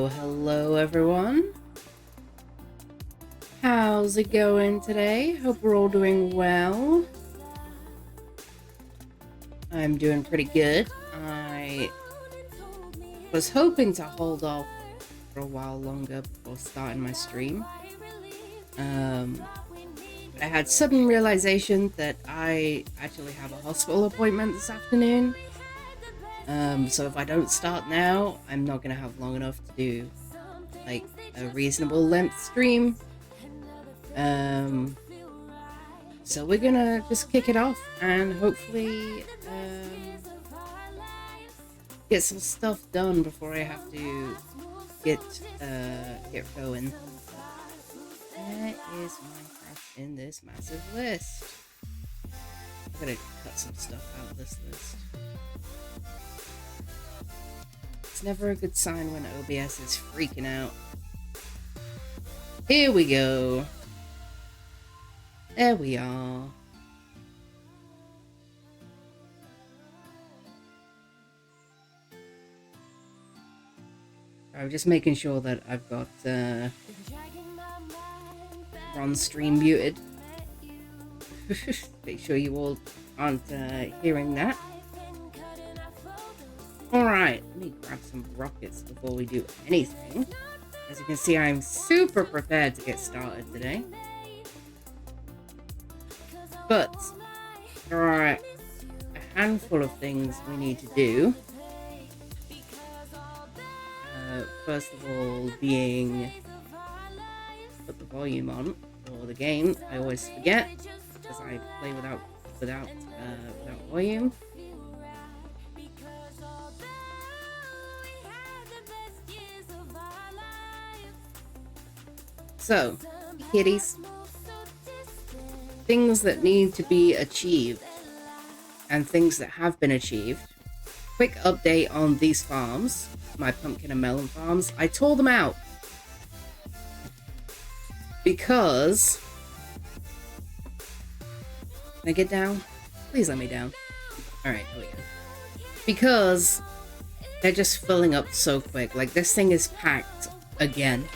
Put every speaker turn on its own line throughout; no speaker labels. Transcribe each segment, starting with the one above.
Hello everyone. How's it going today? Hope we're all doing well. I'm doing pretty good. I was hoping to hold off for a while longer before starting my stream. But I had sudden realization that I actually have a hospital appointment this afternoon. So if I don't start now, I'm not gonna have long enough to do like a reasonable length stream. So we're gonna just kick it off and hopefully get some stuff done before I have to get going. Where is Minecraft in this massive list? I'm gonna cut some stuff out of this list. It's never a good sign when OBS is freaking out. Here we go. There we are. I'm just making sure that I've got Ron's stream muted. Make sure you all aren't hearing that. Alright, let me grab some rockets before we do anything. As you can see, I'm super prepared to get started today. But there are a handful of things we need to do. First of all, being put the volume on for the game. I always forget because I play without volume. So, kitties, things that need to be achieved and things that have been achieved. Quick update on these farms, my pumpkin and melon farms. I tore them out because... Can I get down? Please let me down. Alright, here we go. Because they're just filling up so quick. Like, this thing is packed again.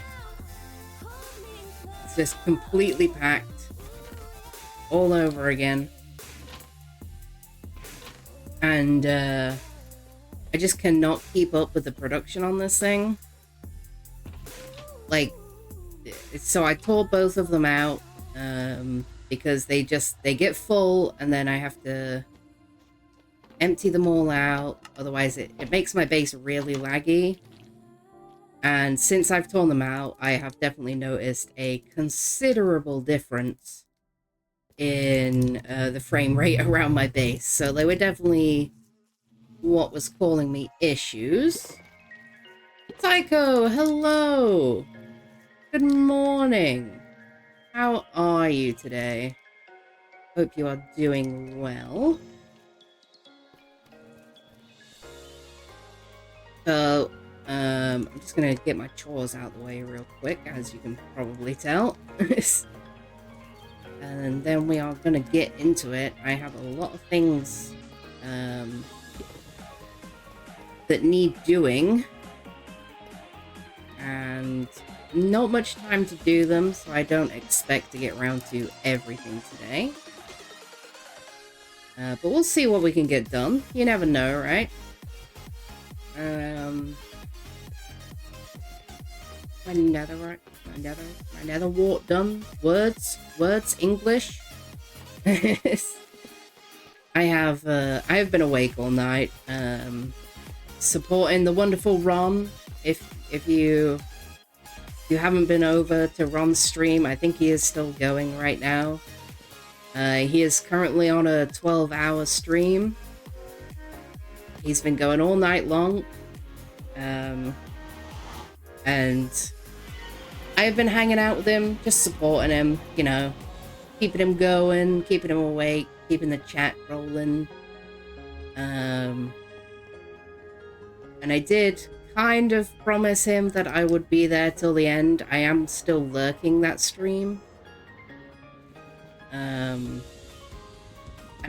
It's just completely packed. All over again. And, I just cannot keep up with the production on this thing. Like, so I tore both of them out, because they get full, and then I have to empty them all out. Otherwise, it makes my base really laggy. And since I've torn them out, I have definitely noticed a considerable difference in the frame rate around my base. So they were definitely what was causing me issues. Tycho, hello! Good morning! How are you today? Hope you are doing well. So, I'm just gonna get my chores out of the way real quick, as you can probably tell. And then we are gonna get into it. I have a lot of things that need doing, and not much time to do them, so I don't expect to get around to everything today. But we'll see what we can get done. You never know, right? My nether wart done. Words, English. I have been awake all night, supporting the wonderful Ron. If you haven't been over to Ron's stream, I think he is still going right now. He is currently on a 12-hour stream. He's been going all night long. And I've been hanging out with him, just supporting him, you know, keeping him going, keeping him awake, keeping the chat rolling. And I did kind of promise him that I would be there till the end. I am still lurking that stream. And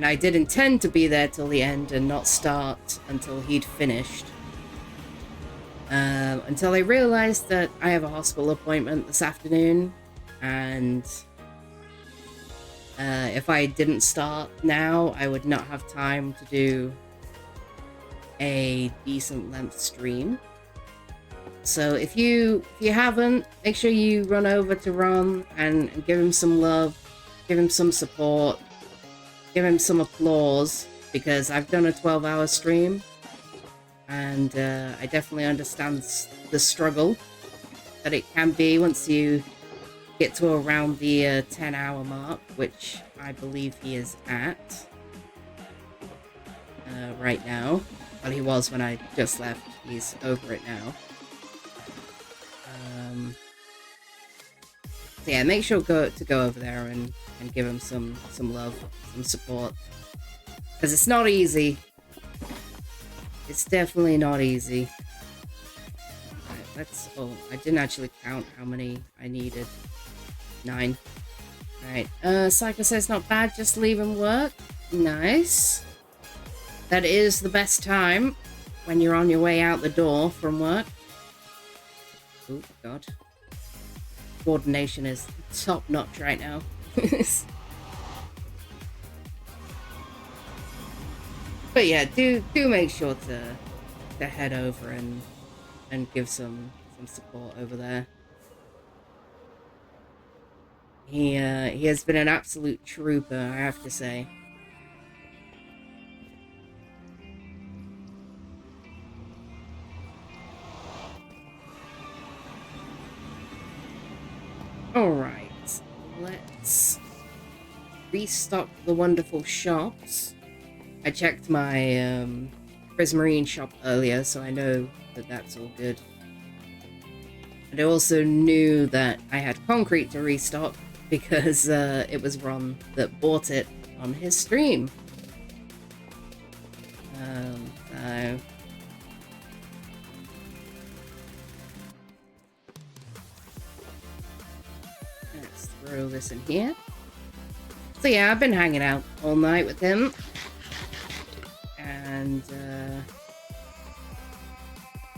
I did intend to be there till the end and not start until he'd finished. Until I realized that I have a hospital appointment this afternoon, and if I didn't start now, I would not have time to do a decent length stream. So if you haven't, make sure you run over to Ron and give him some love, give him some support, give him some applause, because I've done a 12-hour stream, and I definitely understand the struggle that it can be once you get to around the 10-hour mark, which I believe he is at right now. Well, he was when I just left. He's over it now. So yeah, make sure to go over there and give him some love, some support, because it's not easy. It's definitely not easy. Right, I didn't actually count how many I needed. 9. Alright, Psycho says not bad, just leaving work. Nice. That is the best time when you're on your way out the door from work. Oh, God. Coordination is top notch right now. But yeah, do make sure to head over and give some support over there. He has been an absolute trooper, I have to say. Alright, let's restock the wonderful shops. I checked my Prismarine shop earlier, so I know that that's all good. And I also knew that I had concrete to restock because it was Ron that bought it on his stream. So let's throw this in here. So yeah, I've been hanging out all night with him. And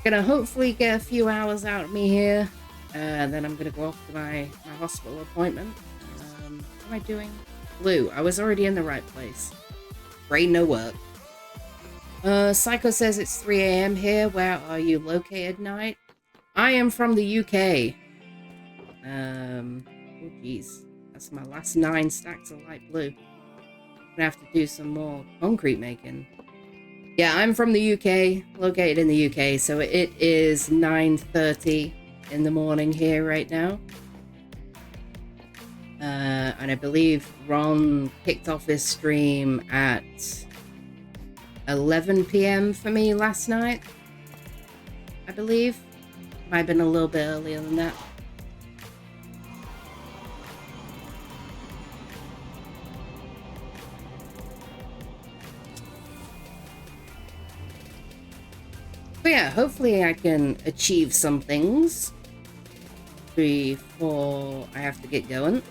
gonna hopefully get a few hours out of me here. Then I'm gonna go off to my hospital appointment. What am I doing? Blue. I was already in the right place. Brain no work. Psycho says it's 3 a.m. here. Where are you located, Knight? I am from the UK. Oh geez. That's my last 9 stacks of light blue. I'm gonna have to do some more concrete making. Yeah, I'm from the UK, located in the UK, so it is 9:30 in the morning here right now. And I believe Ron kicked off his stream at 11 p.m. for me last night, I believe. Might have been a little bit earlier than that. But yeah, hopefully I can achieve some things before I have to get going.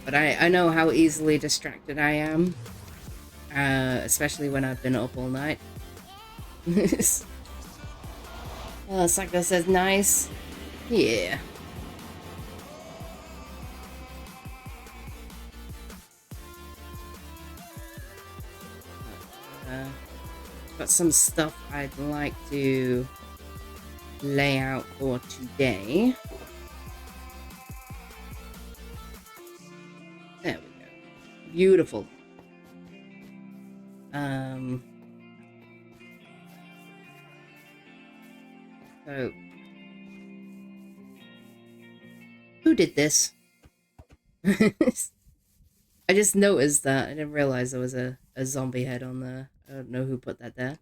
But I know how easily distracted I am. Especially when I've been up all night. Psycho says nice. Yeah. Got some stuff I'd like to lay out for today. There we go. Beautiful. So who did this? I just noticed that. I didn't realize there was a zombie head on there. I don't know who put that there.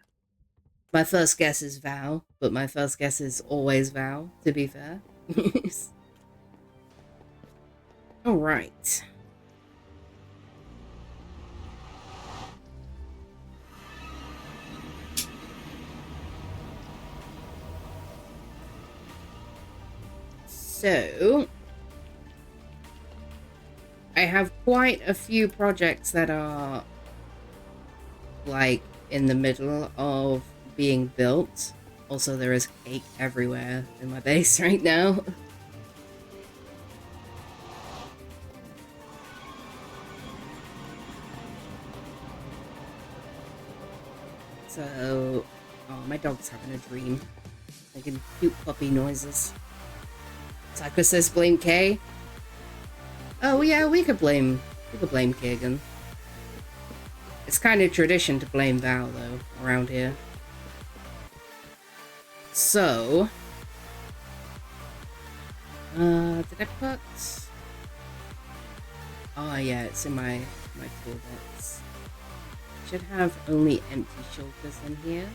My first guess is Val, but my first guess is always Val, to be fair. Alright. So I have quite a few projects that are like in the middle of being built. Also, there is cake everywhere in my base right now. So, oh, my dog's having a dream, making cute puppy noises. Psycho says blame Kay. Oh yeah, we could blame Kagan. It's kind of tradition to blame Val though around here. So, did I put? Oh yeah, it's in my toolbox. Should have only empty shulkers in here,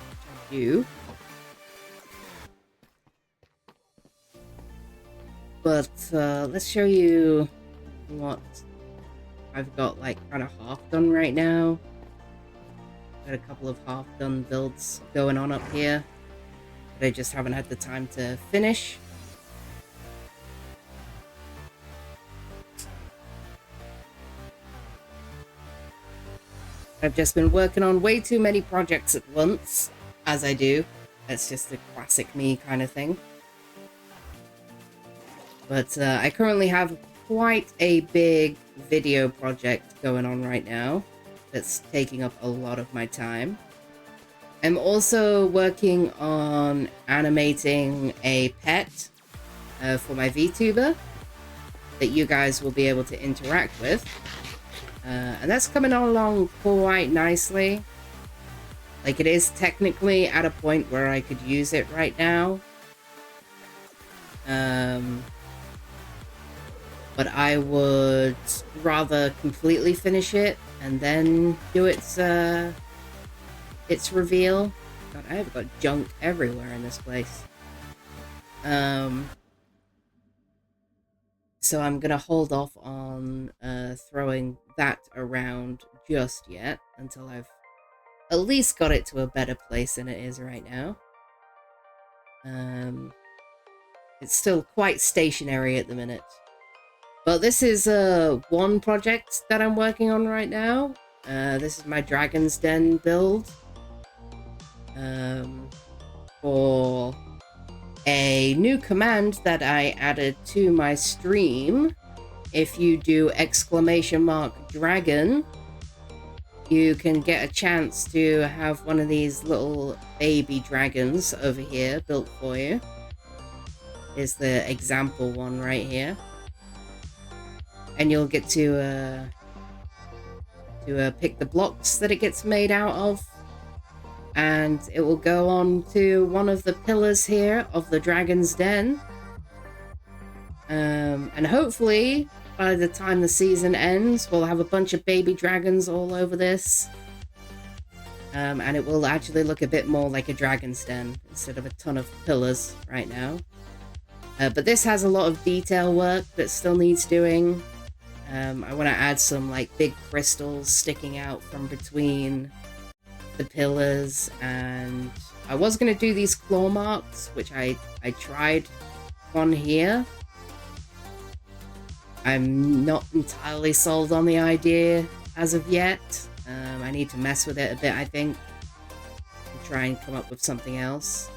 which I do. But let's show you what I've got like kind of half done right now. Got a couple of half done builds going on up here that I just haven't had the time to finish. I've just been working on way too many projects at once, as I do. That's just a classic me kind of thing. But I currently have quite a big video project going on right now that's taking up a lot of my time. I'm also working on animating a pet for my VTuber that you guys will be able to interact with. And that's coming along quite nicely. Like, it is technically at a point where I could use it right now. But I would rather completely finish it and then do its reveal. God, I have got junk everywhere in this place. So I'm going to hold off on throwing that around just yet until I've at least got it to a better place than it is right now. It's still quite stationary at the minute. But this is one project that I'm working on right now. This is my Dragon's Den build. For a new command that I added to my stream. If you do !dragon, you can get a chance to have one of these little baby dragons over here built for you. Is the example one right here. And you'll get to pick the blocks that it gets made out of. And it will go on to one of the pillars here of the Dragon's Den. And hopefully, by the time the season ends, we'll have a bunch of baby dragons all over this. And it will actually look a bit more like a Dragon's Den instead of a ton of pillars right now. But this has a lot of detail work that still needs doing. I want to add some like big crystals sticking out from between the pillars, and I was going to do these claw marks, which I tried on here. I'm not entirely sold on the idea as of yet. I need to mess with it a bit, I think, and try and come up with something else.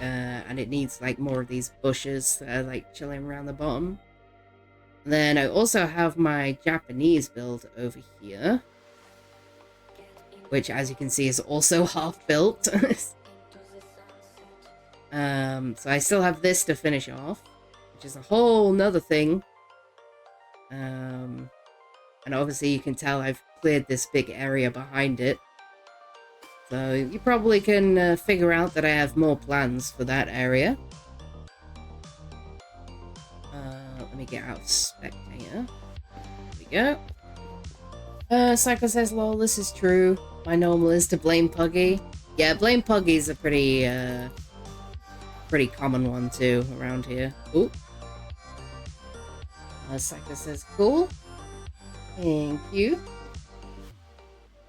And it needs like more of these bushes that are like chilling around the bottom. And then I also have my Japanese build over here, which, as you can see, is also half built. So I still have this to finish off, which is a whole nother thing. And obviously you can tell I've cleared this big area behind it. So you probably can figure out that I have more plans for that area. Let me get out of spectator. There we go. Psycho says, lol, this is true. My normal is to blame Puggy. Yeah, blame Puggy's a pretty common one too around here. Ooh. Psycho says, cool. Thank you.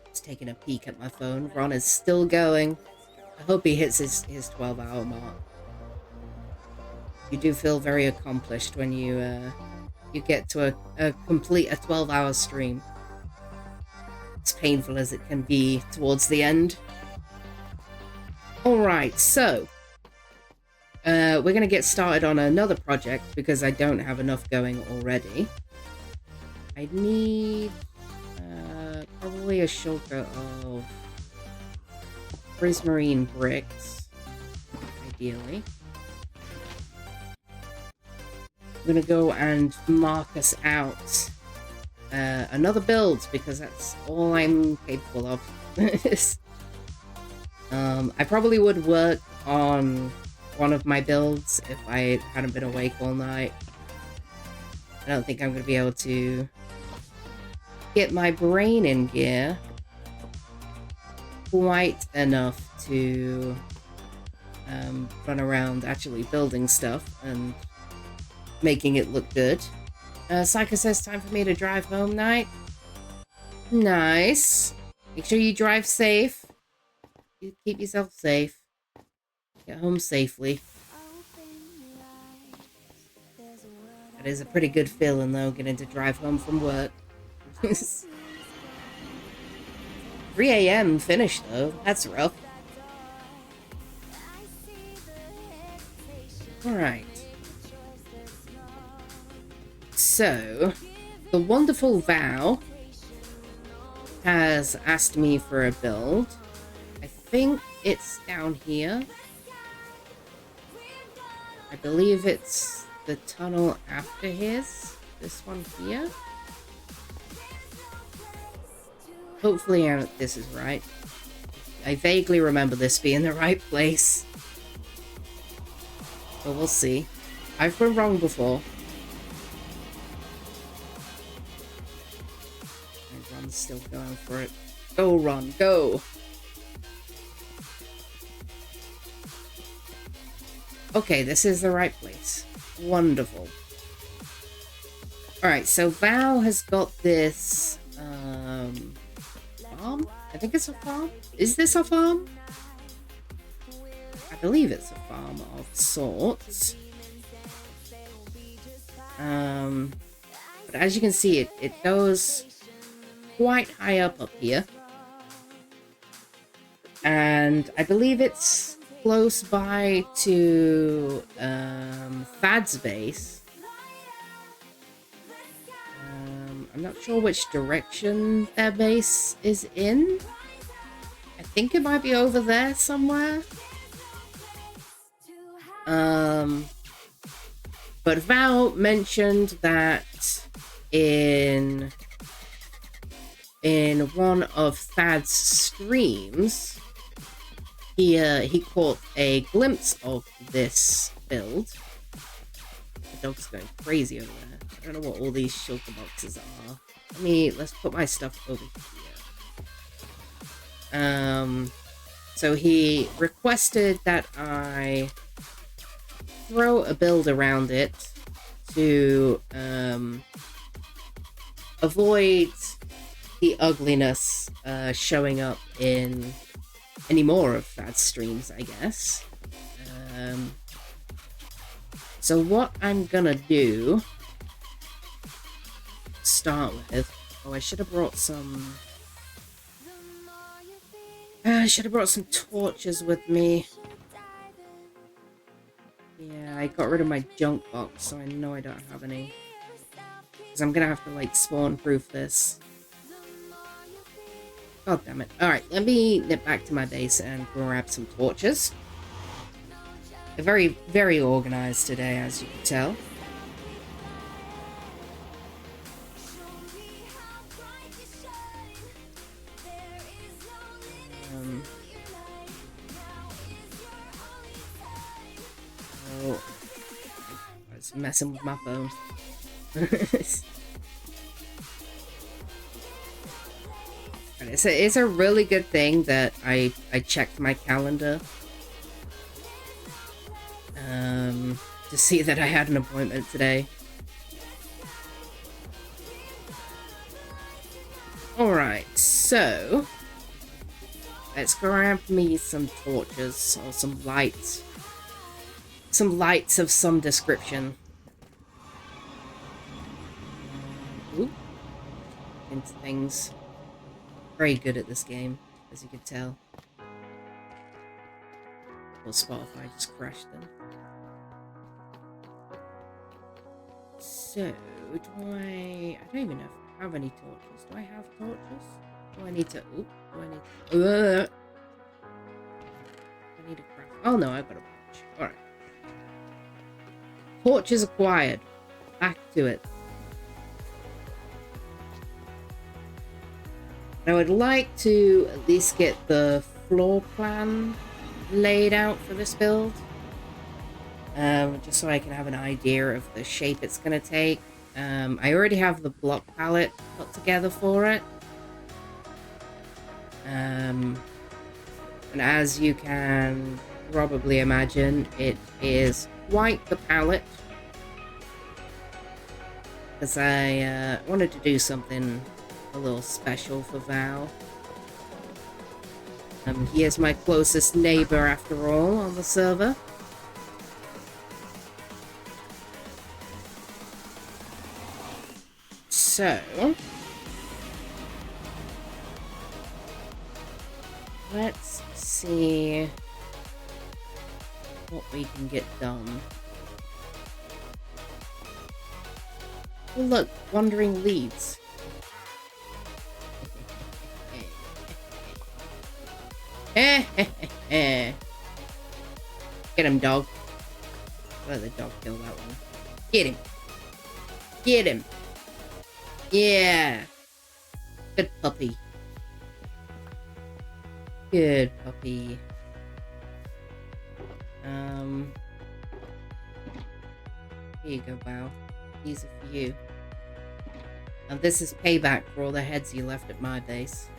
Just taking a peek at my phone. Ron is still going. I hope he hits his 12-hour mark. You do feel very accomplished when you get to complete a 12-hour stream. As painful as it can be towards the end. Alright, so we're going to get started on another project because I don't have enough going already. I need probably a shulker of prismarine bricks, ideally. I'm going to go and mark us out another build because that's all I'm capable of. I probably would work on one of my builds if I hadn't been awake all night. I don't think I'm going to be able to get my brain in gear quite enough to run around actually building stuff and making it look good. Psycho says, time for me to drive home night. Nice. Make sure you drive safe. You keep yourself safe. Get home safely. That is a pretty good feeling, though, getting to drive home from work. 3 a.m. finish, though. That's rough. Alright. So, the wonderful Vow has asked me for a build. I think it's down here. I believe it's the tunnel after his. This one here. Hopefully this is right. I vaguely remember this being the right place. But we'll see. I've been wrong before. Ron's still going for it. Go, Ron, go! Okay, this is the right place. Wonderful. Alright, so Val has got this farm? I think it's a farm? Is this a farm? I believe it's a farm of sorts. But as you can see, it goes quite high up here. And I believe it's close by to Thad's base. I'm not sure which direction their base is in. I think it might be over there somewhere. But Val mentioned that in one of Thad's streams, he caught a glimpse of this build. The dog's going crazy over there. I don't know what all these shulker boxes are. Let's put my stuff over here. So he requested that I throw a build around it to avoid the ugliness showing up in any more of Thad's streams, I guess. So what I'm gonna do to start with... Oh, I should have brought some... I should have brought some torches with me. Yeah, I got rid of my junk box, so I know I don't have any. Because I'm gonna have to, like, spawn-proof this. God damn it. Alright, let me nip back to my base and grab some torches. They're very, very organized today, as you can tell. Oh, I was messing with my phone. It's a really good thing that I checked my calendar to see that I had an appointment today. Alright, so let's grab me some torches or some lights. Some lights of some description. Ooh. Into things. Very good at this game, as you can tell. Well, Spotify just crashed them. So, do I don't even know if I have any torches. Do I have torches? Do I need to... Oop, do I need to... I need to craft... Oh no, I've got a bunch. Alright. Torches acquired. Back to it. I would like to at least get the floor plan laid out for this build. Just so I can have an idea of the shape it's going to take. I already have the block palette put together for it. And as you can probably imagine, it is quite the palette. Because I wanted to do something a little special for Val. He is my closest neighbor after all on the server. So let's see what we can get done. Oh look, wandering leads. Get him, dog. Let the dog kill that one. Get him. Get him. Yeah. Good puppy. Good puppy. Here you go, Val. These are for you. And this is payback for all the heads you left at my base.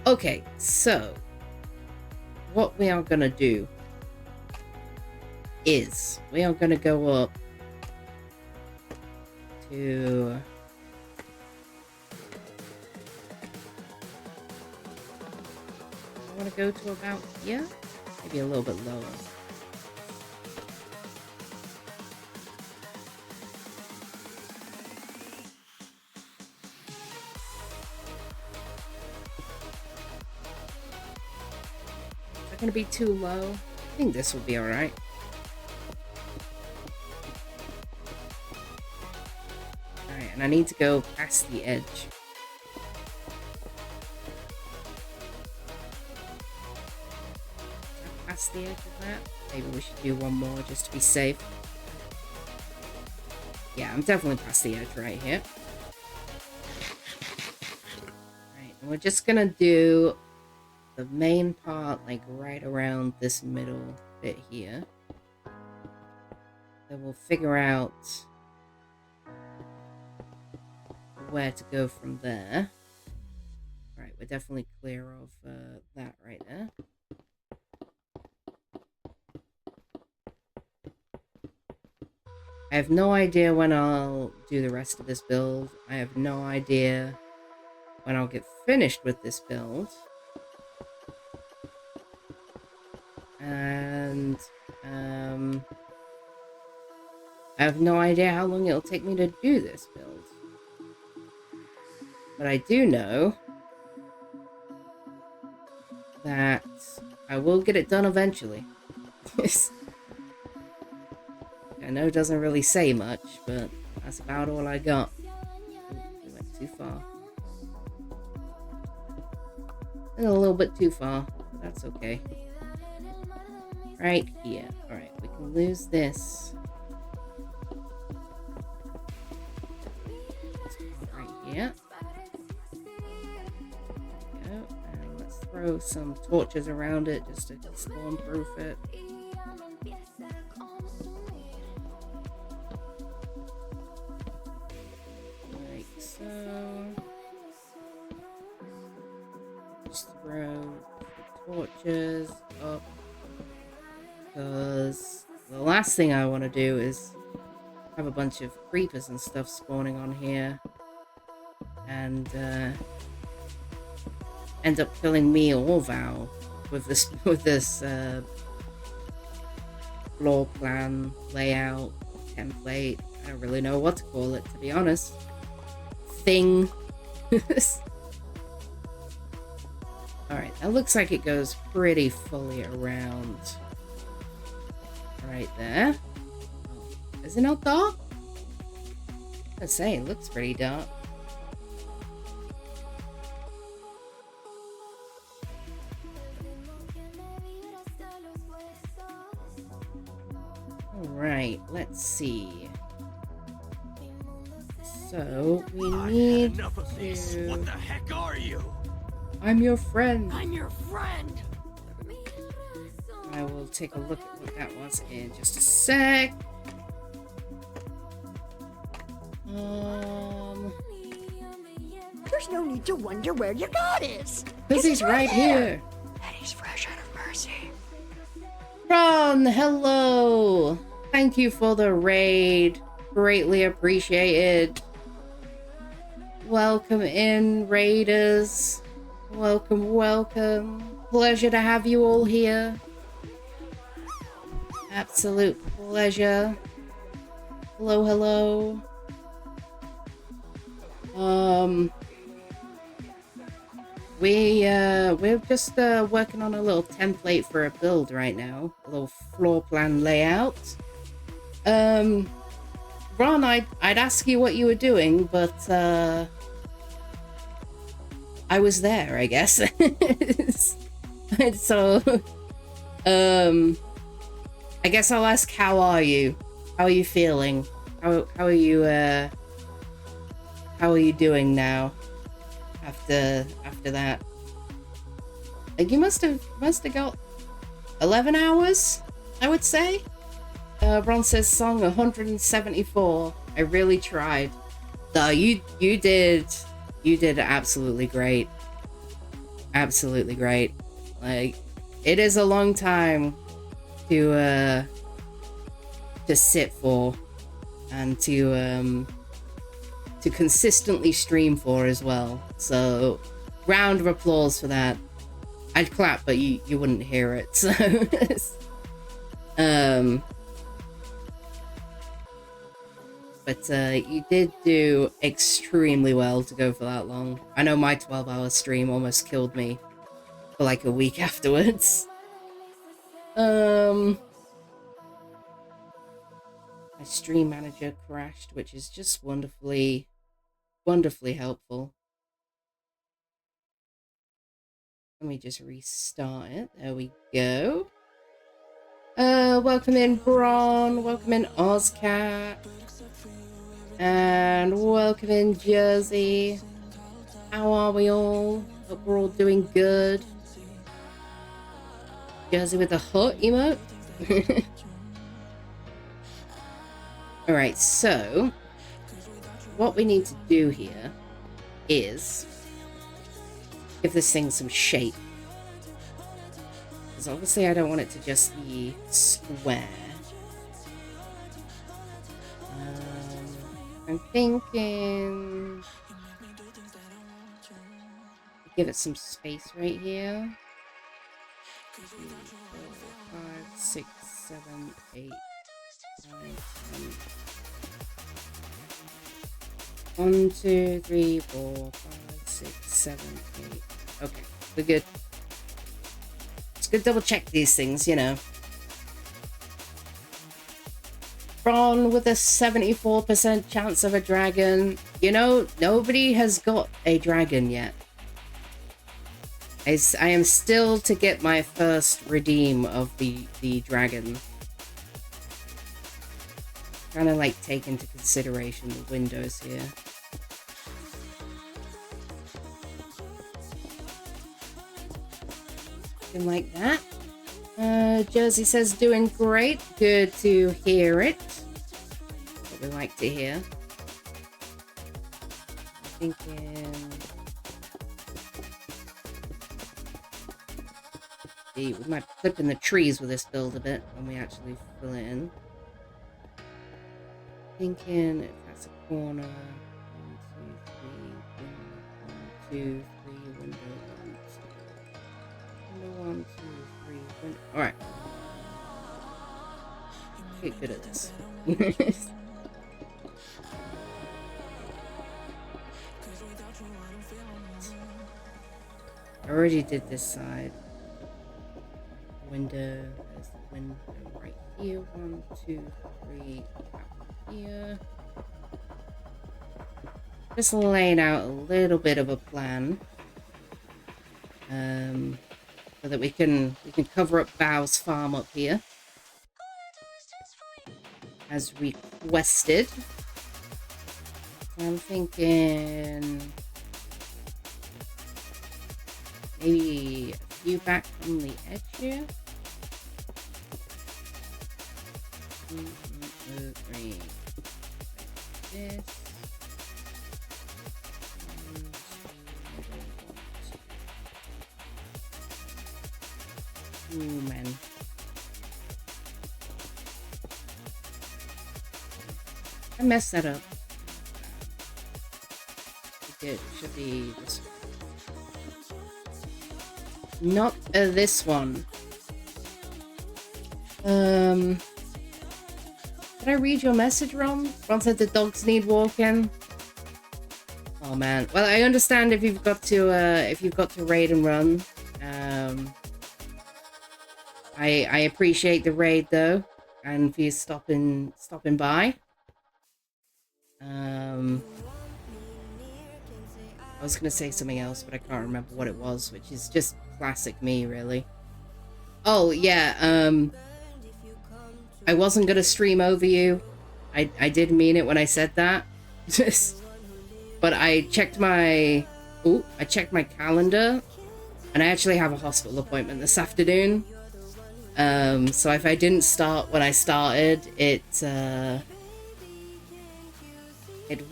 Okay, so what we are gonna do is we are gonna go up to... I want to go to about here? Maybe a little bit lower. Is that going to be too low? I think this will be alright. Alright, and I need to go past the edge. Past the edge of that? Maybe we should do one more just to be safe. Yeah, I'm definitely past the edge right here. Alright, and we're just gonna do the main part, like right around this middle bit here. Then we'll figure out where to go from there. Right, we're definitely clear of that right there. I have no idea when I'll do the rest of this build. I have no idea when I'll get finished with this build. And I have no idea how long it'll take me to do this build. But I do know that I will get it done eventually. I know it doesn't really say much, but that's about all I got. We went too far. And a little bit too far, but that's okay. Right here. Alright, we can lose this. Right here. There we go. And let's throw some torches around it just to storm-proof it. Just throw the torches up, because the last thing I want to do is have a bunch of creepers and stuff spawning on here and end up killing me or Val with this floor plan, layout, template. I don't really know what to call it, to be honest. Thing. Alright, that looks like it goes pretty fully around right there. Oh, is it not dark? I was saying, it looks pretty dark. Alright, let's see. So, we need
enough of this.
to...
What the heck are you?
I'm your friend.
I'm your friend.
I will take a look at what that was in just a sec.
There's no need to wonder where your god is.
Because he's right here.
And he's fresh out of mercy.
Ron, hello. Thank you for the raid. Greatly appreciated. Welcome in, raiders. Welcome, welcome. Pleasure to have you all here. Absolute pleasure. Hello, hello. We're just working on a little template for a build right now. A little floor plan layout. Ron, I'd ask you what you were doing, but I was there, I guess. So, I guess I'll ask, how are you? How are you feeling? How are you doing now? After that, like, you must have got 11 hours, I would say. Ron says song 174. I really tried. No, you did absolutely great. Absolutely great. Like, it is a long time to sit for and to to consistently stream for as well. So round of applause for that. I'd clap, but you wouldn't hear it. So but you did do extremely well to go for that long. I know my 12-hour stream almost killed me for like a week afterwards. My stream manager crashed, which is just wonderfully helpful. Let me just restart it. There we go. Welcome in Braun, welcome in Ozcat, and welcome in Jersey. How are we all? Hope we're all doing good. Jersey with the hut emote. Alright, so what we need to do here is give this thing some shape. Because obviously I don't want it to just be square. I'm thinking give it some space right here. 2, 4, 5, 6, 7, 8, 9, 10. 1, 2, 3, 4, 5, 6, 7, 8. Okay, we're good. It's good to double check these things, you know. Ron with a 74% chance of a dragon. You know, nobody has got a dragon yet. I am still to get my first redeem of the dragon. Trying to like take into consideration the windows here. Something like that. Jersey says doing great. Good to hear it. What we like to hear. I'm thinking. We might clip in the trees with this build a bit when we actually fill it in. Thinking if that's a corner. 1, 2, 3, window 1, 2, 3, window. Alright. Get good at this. I already did this side. Window, there's the window right here. 1, 2, 3, here. Just laying out a little bit of a plan, so that we can cover up Bow's farm up here as requested. I'm thinking maybe a few back from the edge here. 2, 3, like this. 1, 2, 1, 2. Ooh, man. I messed that up. It should be this one. Not this one. Did I read your message wrong? Ron said the dogs need walking. Oh man. Well, I understand if you've got to raid and run. I appreciate the raid though, and for you stopping by. I was gonna say something else, but I can't remember what it was, which is just classic me, really. Oh yeah, I wasn't gonna stream over you. I did mean it when I said that. But I checked my calendar, and I actually have a hospital appointment this afternoon. So if I didn't start when I started, it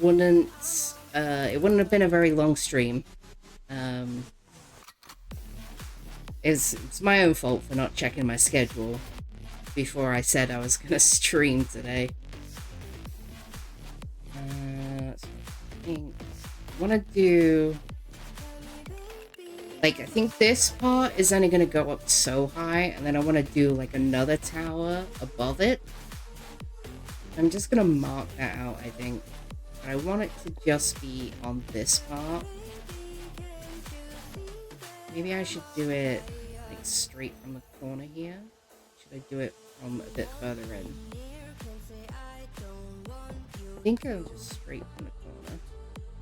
wouldn't have been a very long stream. It's my own fault for not checking my schedule before I said I was gonna stream today. think I want to do... Like, I think this part is only going to go up so high, and then I want to do, like, another tower above it. I'm just going to mark that out, I think. But I want it to just be on this part. Maybe I should do it, like, straight from the corner here. Should I do it from a bit further in? I think I'll just straight from the corner.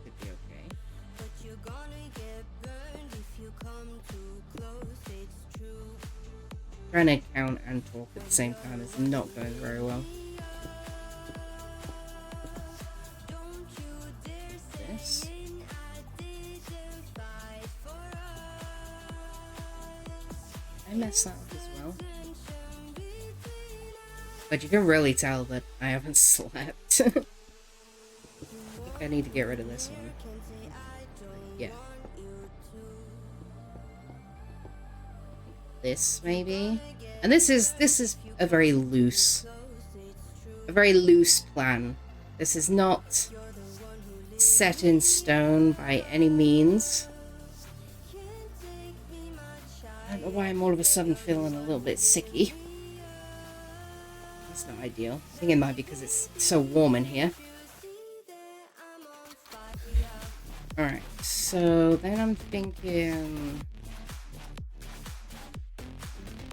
Could be okay. Trying to count and talk at the same time is not going very well. This. I messed that up as well. But you can really tell that I haven't slept. I think I need to get rid of this one. Yeah. This maybe, and this is a very loose plan. This is not set in stone by any means. I don't know why I'm all of a sudden feeling a little bit sicky. That's not ideal. I think it might be because it's so warm in here. Alright, so then I'm thinking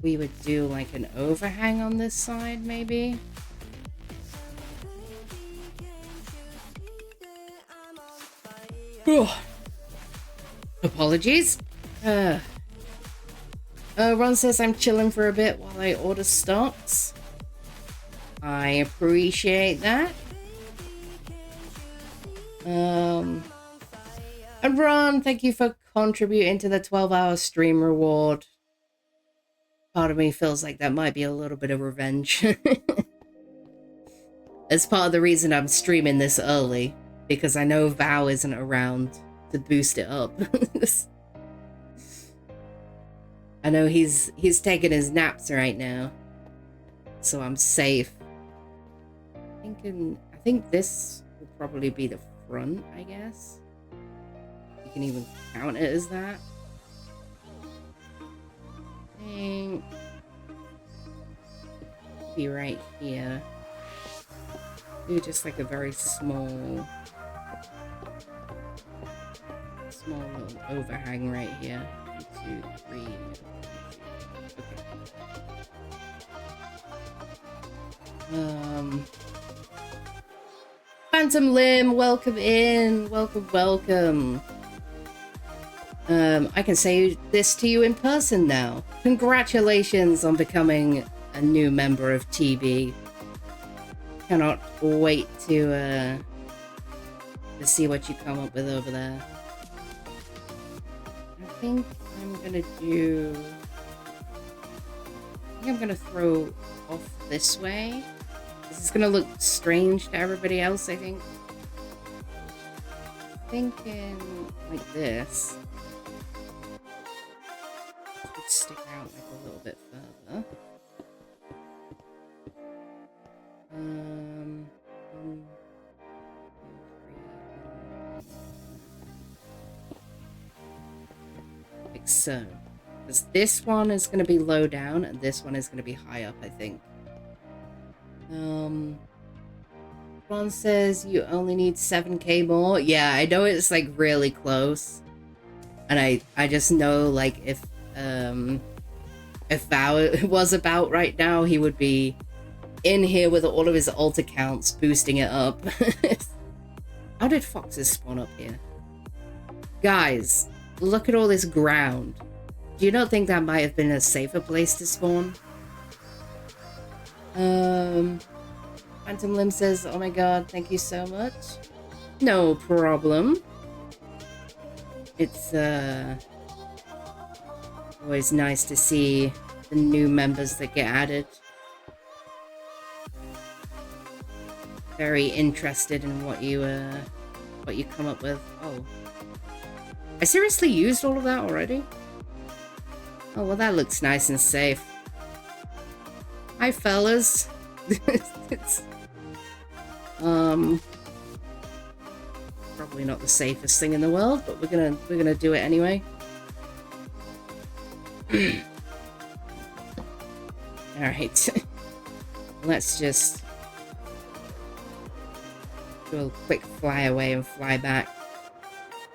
we would do like an overhang on this side, maybe. Apologies. Ron says I'm chilling for a bit while I order stocks. I appreciate that. And Ron, thank you for contributing to the 12-hour stream reward. Part of me feels like that might be a little bit of revenge. As part of the reason I'm streaming this early, because I know Val isn't around to boost it up. I know he's taking his naps right now, so I'm safe. I think this will probably be the front, I guess. You can even count it as that. I think be right here. Do just like a very small little overhang right here. 1, 2, 3. Okay. Phantom Limb, welcome in. Welcome. I can say this to you in person now. Congratulations on becoming a new member of TB. Cannot wait to see what you come up with over there. I think I'm gonna throw off this way. This is gonna look strange to everybody else, I think. Thinking like this. Would stick out like a little bit further. Like so. Because this one is going to be low down and this one is going to be high up, I think. Ron says you only need 7k more. Yeah, I know it's like really close. And I just know like if Val was about right now, he would be in here with all of his alt accounts boosting it up. How did foxes spawn up here? Guys, look at all this ground. Do you not think that might have been a safer place to spawn? Phantom Limb says, oh my god, thank you so much. No problem. It's always nice to see the new members that get added. Very interested in what you come up with. Oh, I seriously used all of that already? Oh, well, that looks nice and safe. Hi, fellas. probably not the safest thing in the world, but we're gonna do it anyway. All right, let's just do a quick fly away and fly back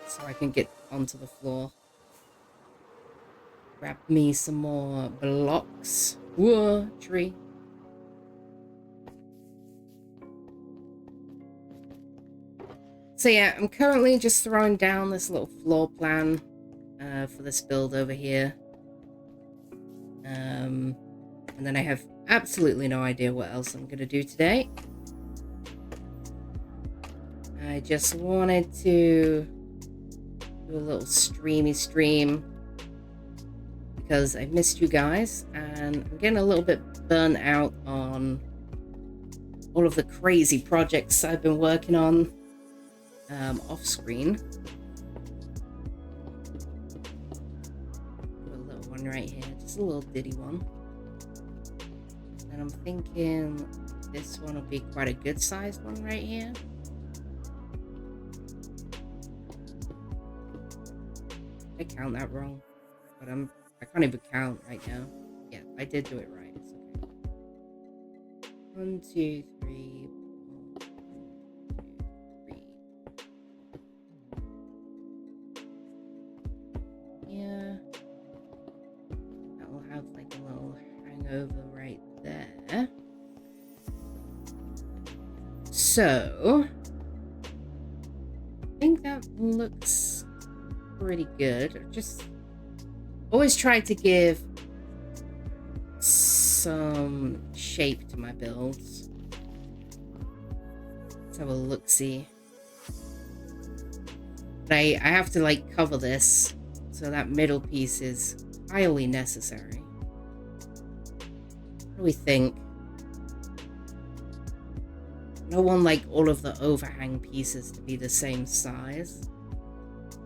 so I can get onto the floor. Grab me some more blocks. Whoa, tree. So yeah, I'm currently just throwing down this little floor plan for this build over here. And then I have absolutely no idea what else I'm going to do today. I just wanted to do a little streamy stream because I missed you guys and I'm getting a little bit burnt out on all of the crazy projects I've been working on off screen. Do a little one right here, just a little ditty one. And I'm thinking this one will be quite a good sized one right here. I count that wrong, but I can't even count right now. Yeah, I did do it right. It's okay. 1, 2, 3. 1, 2, 3. Yeah, that will have like a little hangover right there. So I think that looks pretty good. Just always try to give some shape to my builds. Let's have a look-see. But I have to like cover this, so that middle piece is highly necessary. What do we think? I don't want like all of the overhang pieces to be the same size.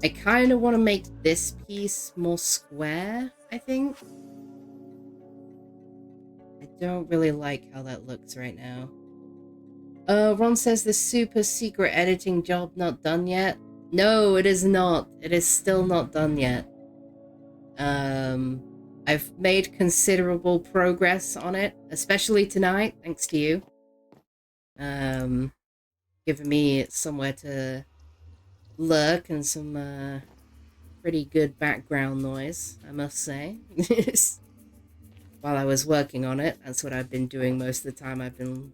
I kind of want to make this piece more square, I think. I don't really like how that looks right now. Ron says the super secret editing job not done yet. No, it is not. It is still not done yet. I've made considerable progress on it, especially tonight, thanks to you. Giving me somewhere to lurk and some pretty good background noise, I must say. While I was working on it, that's what I've been doing most of the time. I've been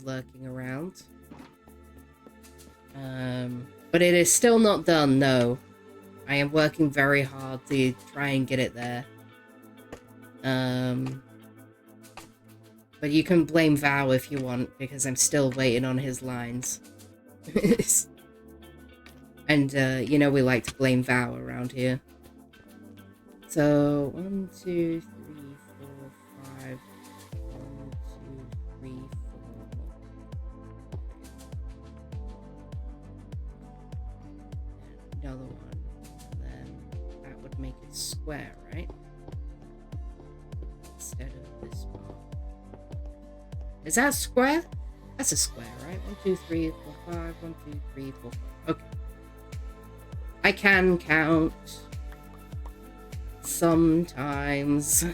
lurking around. But it is still not done, no. I am working very hard to try and get it there. But you can blame Val if you want, because I'm still waiting on his lines. And, you know we like to blame Val around here. So, 1, 2, 3, 4, 5. 1, 2, 3, 4. Another one. And then that would make it square, right? Instead of this one. Is that square? That's a square, right? 1, 2, 3, 4, 5. 1, 2, 3, 4, 5. Okay. I can count. Sometimes.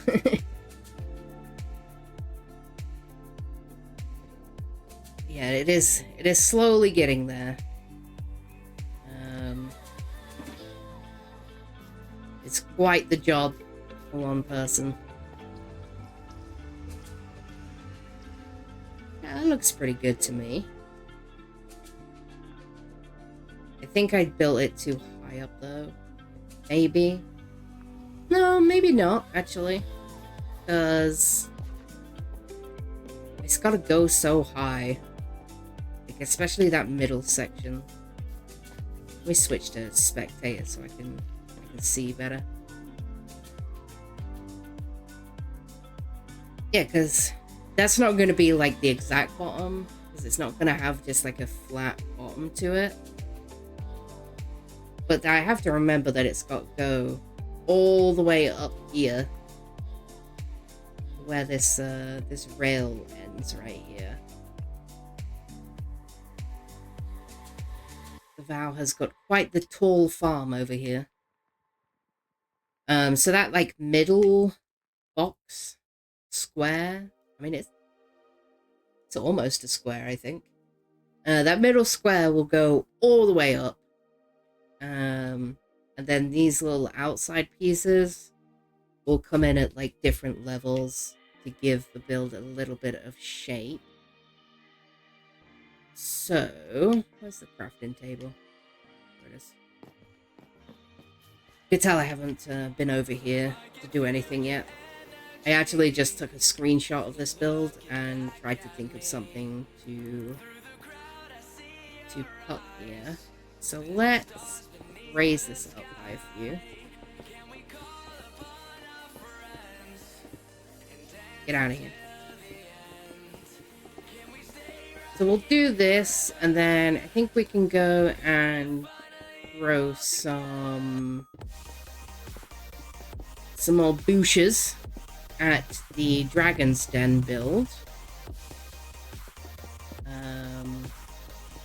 Yeah, it is slowly getting there. It's quite the job for one person. Yeah, that looks pretty good to me. I think I built it too high up though. Maybe. No, maybe not, actually. Because it's gotta go so high. Like, especially that middle section. Let me switch to spectator so I can see better. Yeah, because that's not going to be like the exact bottom. Because it's not going to have just like a flat bottom to it. But I have to remember that it's got to go all the way up here. Where this this rail ends right here. The Val has got quite the tall farm over here. So that like middle box square, I mean it's almost a square, I think. That middle square will go all the way up. And then these little outside pieces will come in at like different levels to give the build a little bit of shape. So, where's the crafting table? There it is. You can tell I haven't been over here to do anything yet. I actually just took a screenshot of this build and tried to think of something to put here. So let's raise this up by a few. Get out of here. So we'll do this, and then I think we can go and throw some more bushes at the Dragon's Den build.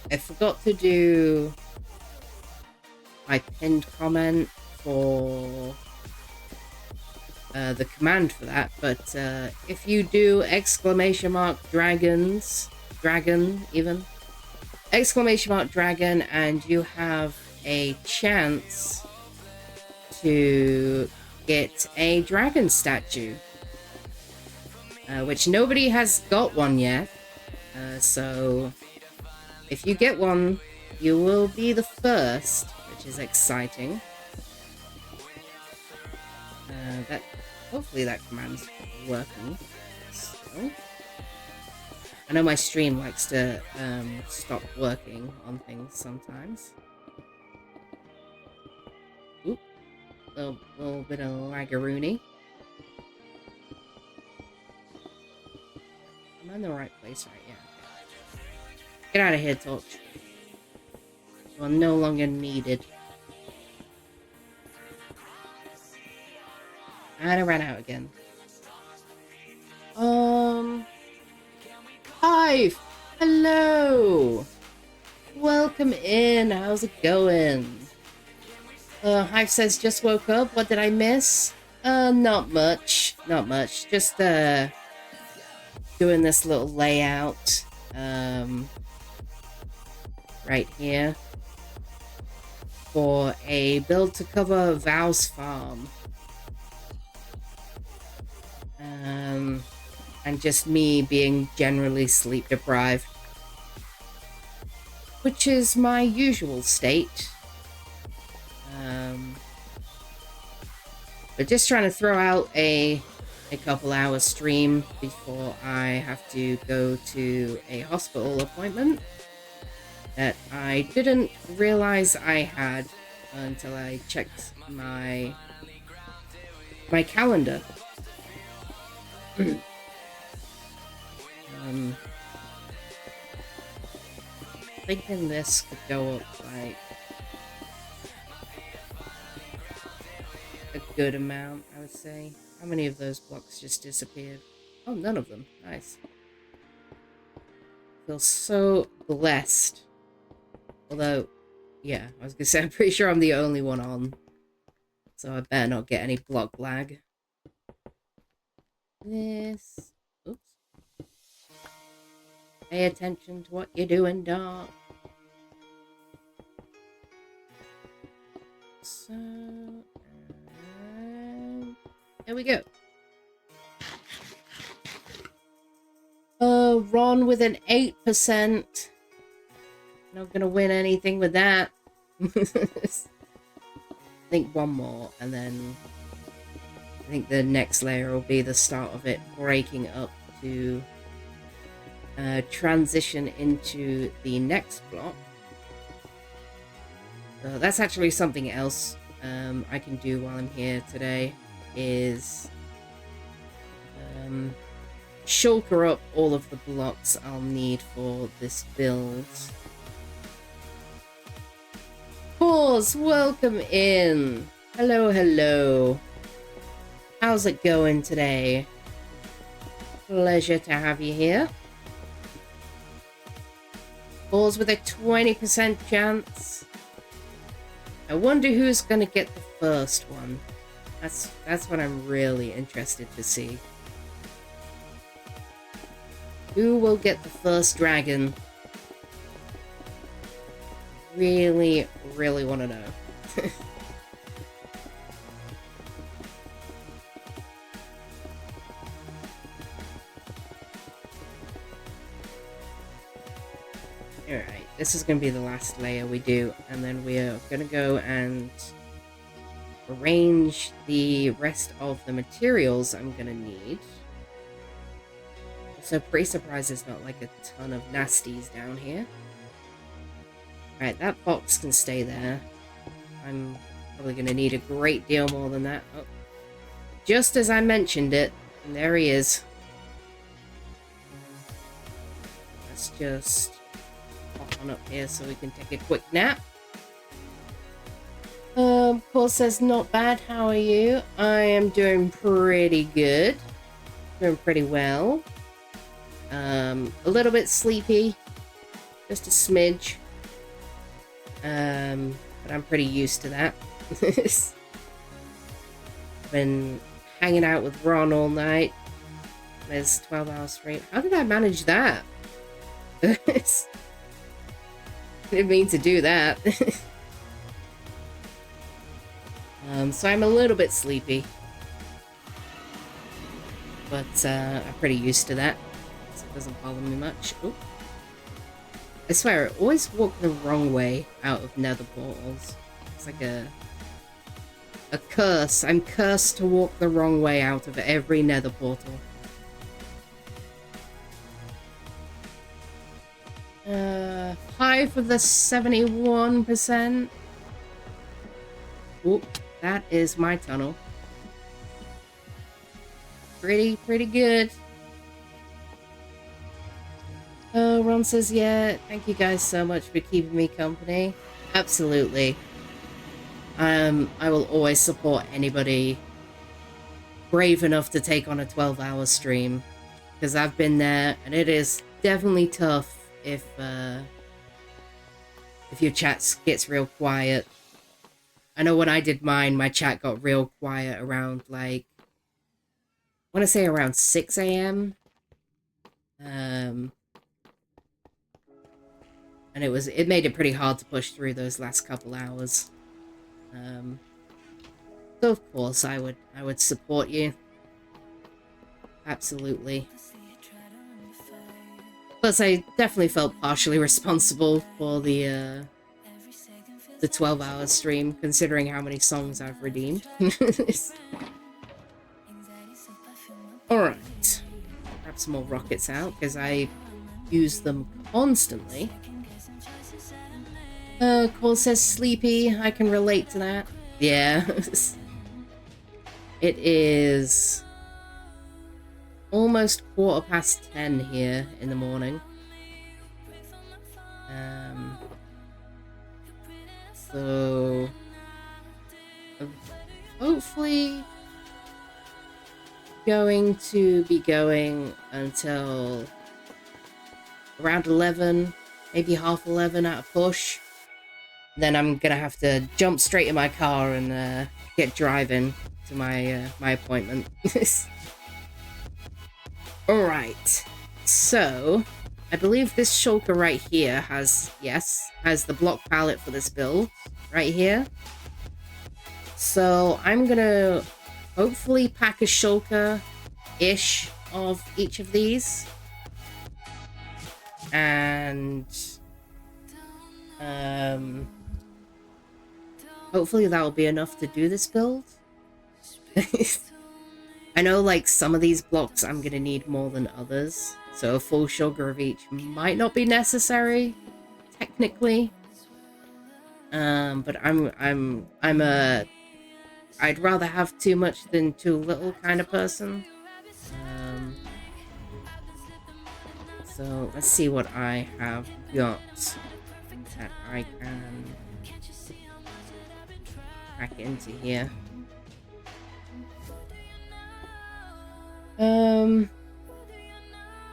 I forgot to do my pinned comment for the command for that, but if you do dragon even, dragon, and you have a chance to get a dragon statue, which nobody has got one yet, so if you get one, you will be the first, which is exciting. Hopefully that command's working. So, I know my stream likes to stop working on things sometimes. Oop, little bit of laggaroonie. Am I in the right place? Right, yeah. Get out of here, Torch. You are no longer needed. And I ran out again. Hive! Hello! Welcome in. How's it going? Hive says, just woke up. What did I miss? Not much. Not much. Just, doing this little layout, right here for a build to cover Val's farm. And just me being generally sleep deprived, which is my usual state. But just trying to throw out a couple hours stream before I have to go to a hospital appointment that I didn't realize I had until I checked my calendar. Thinking this could go up like a good amount, I would say. How many of those blocks just disappeared? Oh, none of them. Nice. Feel so blessed. Although, yeah, I was gonna say, I'm pretty sure I'm the only one on. So I better not get any block lag. This. Oops. Pay attention to what you're doing, Dark. So, there we go. Ron with an 8%. Not gonna win anything with that. I think one more, and then I think the next layer will be the start of it breaking up to transition into the next block. So that's actually something else I can do while I'm here today, is shulker up all of the blocks I'll need for this build. Pause, welcome in. Hello, hello. How's it going today? Pleasure to have you here. Pause with a 20% chance. I wonder who's gonna get the first one. That's what I'm really interested to see. Who will get the first dragon? Really, really want to know. Alright, this is going to be the last layer we do, and then we are going to go and arrange the rest of the materials I'm going to need. So pretty surprised there's not like a ton of nasties down here. Alright, that box can stay there. I'm probably going to need a great deal more than that. Oh, just as I mentioned it, and there he is. Let's just hop on up here so we can take a quick nap. Paul says, not bad, how are you? I am doing pretty good. Doing pretty well. A little bit sleepy. Just a smidge. But I'm pretty used to that. Been hanging out with Ron all night. There's 12 hours straight. How did I manage that? Didn't mean to do that. So I'm a little bit sleepy. But I'm pretty used to that. So it doesn't bother me much. Ooh. I swear, I always walk the wrong way out of nether portals. It's like a curse. I'm cursed to walk the wrong way out of every nether portal. High for the 71%. Oop, that is my tunnel. Pretty good. Ron says, yeah, thank you guys so much for keeping me company. Absolutely. I will always support anybody brave enough to take on a 12-hour stream. Because I've been there, and it is definitely tough if your chat gets real quiet. I know when I did mine, my chat got real quiet around, like, I want to say around 6 a.m. And it made it pretty hard to push through those last couple hours. So of course I would support you. Absolutely. Plus I definitely felt partially responsible for the 12-hour stream, considering how many songs I've redeemed. Alright. Grab some more rockets out, because I use them constantly. Cole says sleepy. I can relate to that. Yeah. It is almost 10:15 here in the morning. So hopefully going to be going until around 11, maybe half 11 at a push. Then I'm gonna have to jump straight in my car and get driving to my my appointment. Alright, so I believe this shulker right here has the block palette for this build right here. So I'm gonna hopefully pack a shulker-ish of each of these. And hopefully that will be enough to do this build. I know, like, some of these blocks I'm gonna need more than others, so a full shulker of each might not be necessary, technically. But I'd rather have too much than too little kind of person. So let's see what I have got that I can pack into here.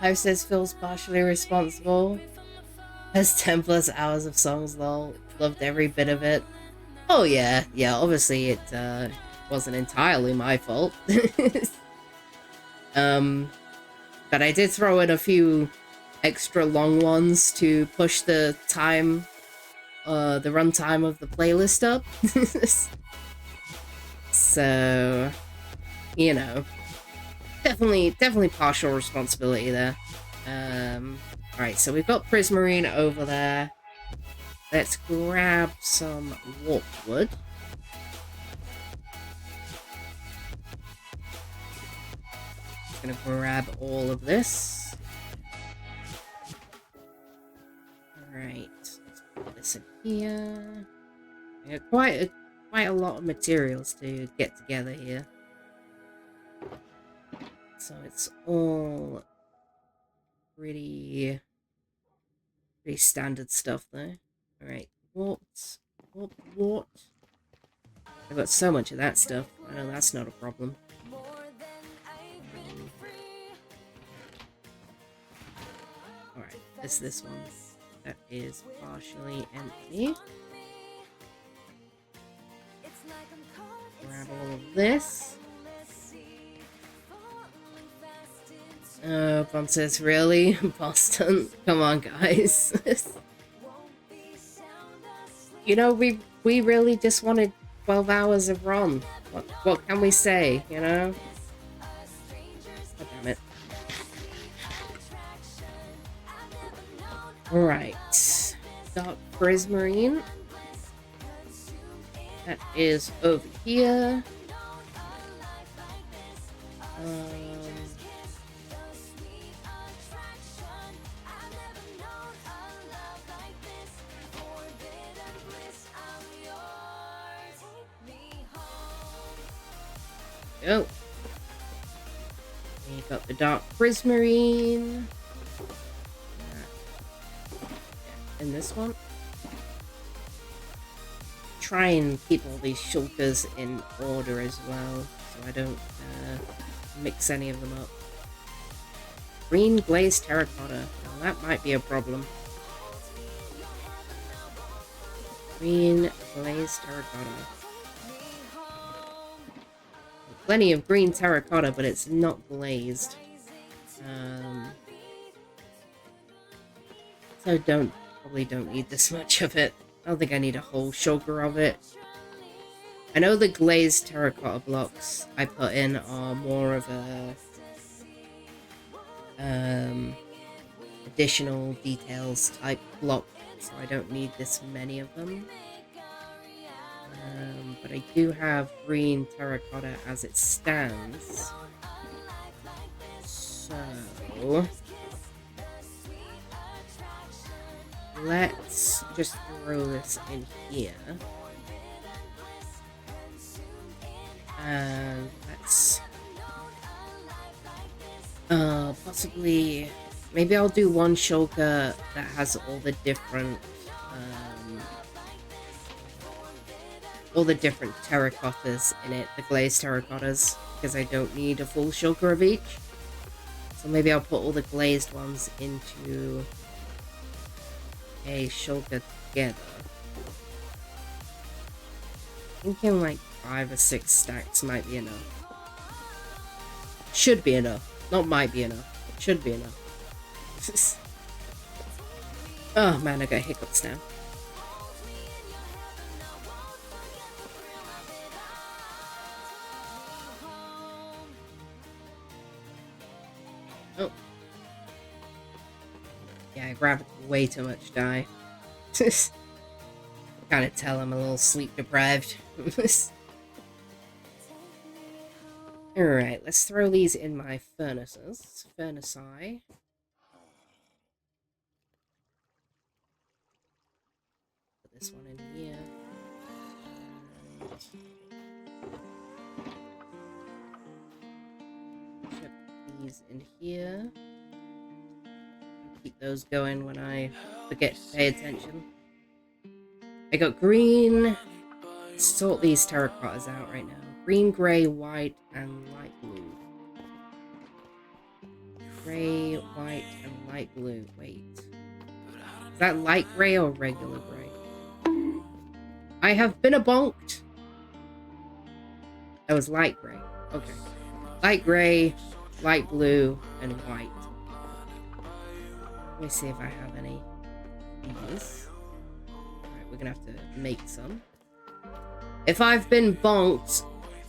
Hive says Phil's partially responsible. Has 10+ hours of songs, lol. Loved every bit of it. Oh yeah, yeah, obviously it wasn't entirely my fault. But I did throw in a few extra long ones to push the runtime of the playlist up. So, you know, definitely partial responsibility there. Alright, so we've got Prismarine over there. Let's grab some warpwood. Just gonna grab all of this. Alright, let's put this in here. We have quite a lot of materials to get together here. So it's all pretty standard stuff though. Alright, warp. I've got so much of that stuff. I know that's not a problem. Alright, this one. That is partially empty. Grab all of this. Oh, Bump says, really? Boston? Come on, guys. You know, we really just wanted 12 hours of Ron. What can we say, you know? Oh, damn it. Alright. Dark Prismarine. That is over here. Go. You got the Dark Prismarine. And this one. Try and keep all these shulkers in order as well, so I don't mix any of them up. Green glazed terracotta. Well, that might be a problem. Green glazed terracotta. Plenty of green terracotta, but it's not glazed. So probably don't need this much of it. I don't think I need a whole shulker of it. I know the glazed terracotta blocks I put in are more of a additional details type block, so I don't need this many of them. But I do have green terracotta as it stands. So let's just throw this in here. And let's possibly, maybe I'll do one shulker that has all the different terracottas in it, the glazed terracottas, because I don't need a full shulker of each. So maybe I'll put all the glazed ones into a shulker together. Thinking like 5 or 6 stacks might be enough. Should be enough. Not might be enough. It should be enough. Oh man, I got hiccups now. Oh. Yeah, I grabbed way too much dye. Kind of tell I'm a little sleep deprived. Alright, let's throw these in my furnaces. Furnace eye. Put this one in here. Chuck these in here. Keep those going when I forget to pay attention. I got green. Sort these terracottas out right now. Green, grey, white, and light blue. Grey, white, and light blue. Wait. Is that light grey or regular grey? I have been bonked. That was light gray. Okay. Light gray, light blue, and white. Let me see if I have any of these. Alright, we're gonna have to make some. If I've been bonked,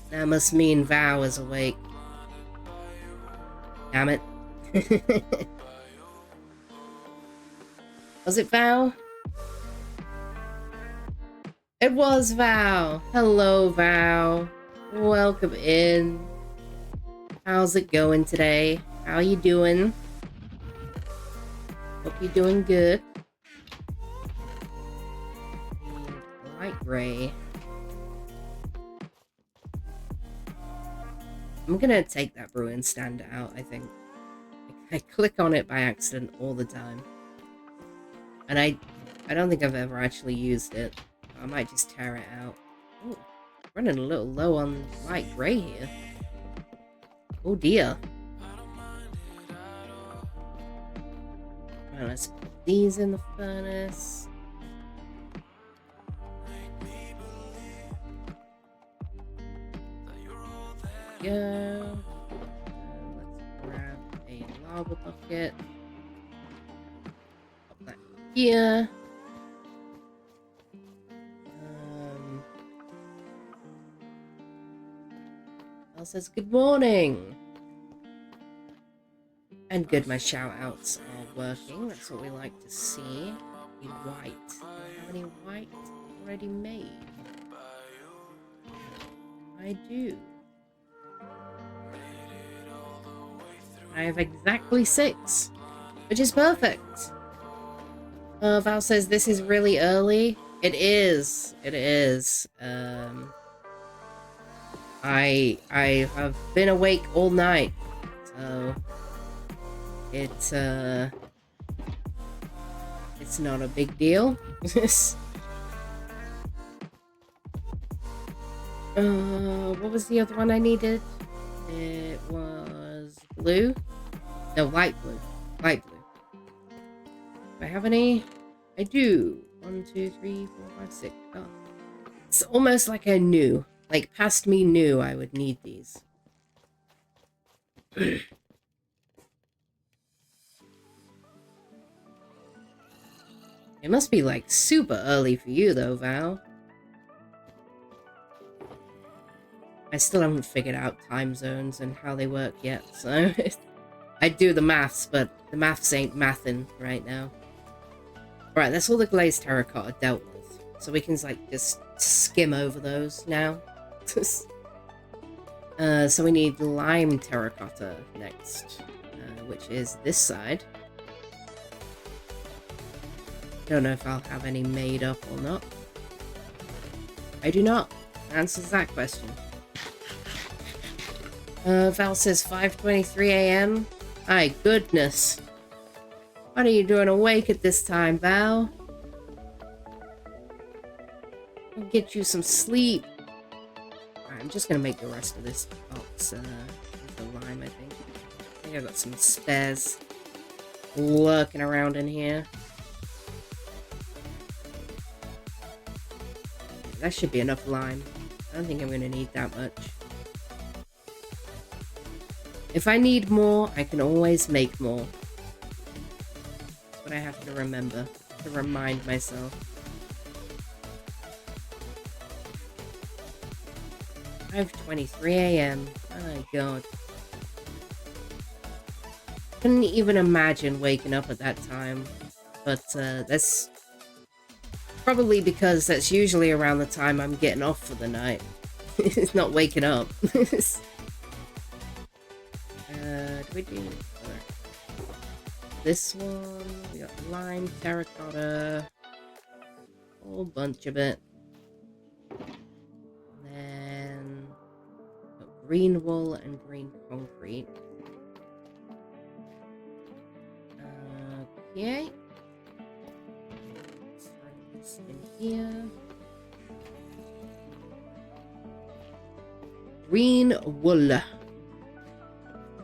that must mean Val is awake. Damn it. Was it Val? It was Val. Hello, Val. Welcome in. How's it going today? How you doing? Hope you're doing good. Light gray. I'm gonna take that brewing stand out, I think. I click on it by accident all the time. And I don't think I've ever actually used it. I might just tear it out. Oh, running a little low on light gray here. Oh dear. Right, let's put these in the furnace. Go. Let's grab a lava bucket. Pop that here. Al says good morning. And good, my shout outs are working. That's what we like to see. In white. Do I have any white already made? I do. I have exactly 6, which is perfect. Val says this is really early. It is. It is. I have been awake all night, so it's not a big deal. What was the other one I needed? It was blue. No, light blue. Light blue. Do I have any? I do. 1, 2, 3, 4, 5, 6. Oh. It's almost like I knew. Like, past me knew I would need these. It must be, like, super early for you, though, Val. I still haven't figured out time zones and how they work yet, so... I do the maths, but the maths ain't mathin' right now. Right, that's all the glazed terracotta dealt with. So we can, like, just skim over those now. So we need lime terracotta next, which is this side. Don't know if I'll have any made up or not. I do not. Answers that question. Val says 5:23 a.m. My goodness. What are you doing awake at this time, Val? I'll get you some sleep. Right, I'm just gonna make the rest of this box with the lime, I think. I think I got some spares lurking around in here. That should be enough lime. I don't think I'm gonna need that much. If I need more, I can always make more. That's what I have to remember, to remind myself. 5:23 a.m. My god. Couldn't even imagine waking up at that time. But that's probably because that's usually around the time I'm getting off for the night. It's not waking up. Do we do this one? We got lime, terracotta, a whole bunch of it. And then got green wool and green concrete. Okay. Let's throw this in here. Green wool.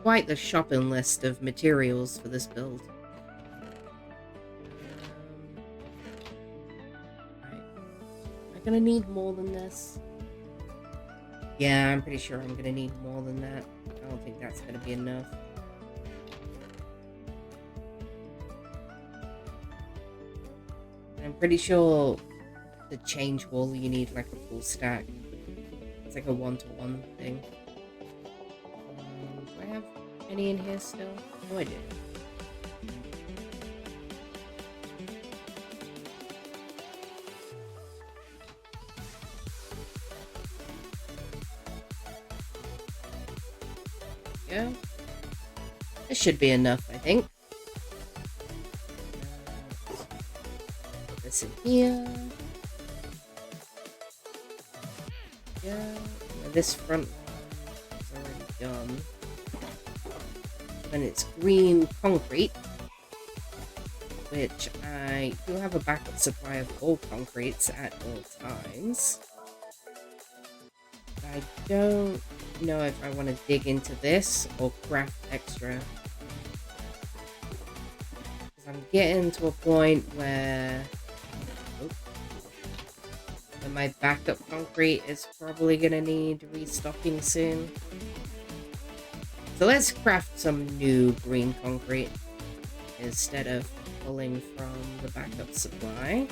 Quite the shopping list of materials for this build. Right. I gonna need more than this? Yeah, I'm pretty sure I'm gonna need more than that. I don't think that's gonna be enough. I'm pretty sure the change wall you need like a full stack. It's like a 1-to-1 thing. Do I have any in here still? Oh, I do. Yeah. This should be enough, I think. Put this in here. Yeah. And this front is already done. And it's green concrete, which I do have a backup supply of all concretes at all times. I don't know if I want to dig into this or craft extra. Because I'm getting to a point where my backup concrete is probably going to need restocking soon. So let's craft some new green concrete instead of pulling from the backup supply.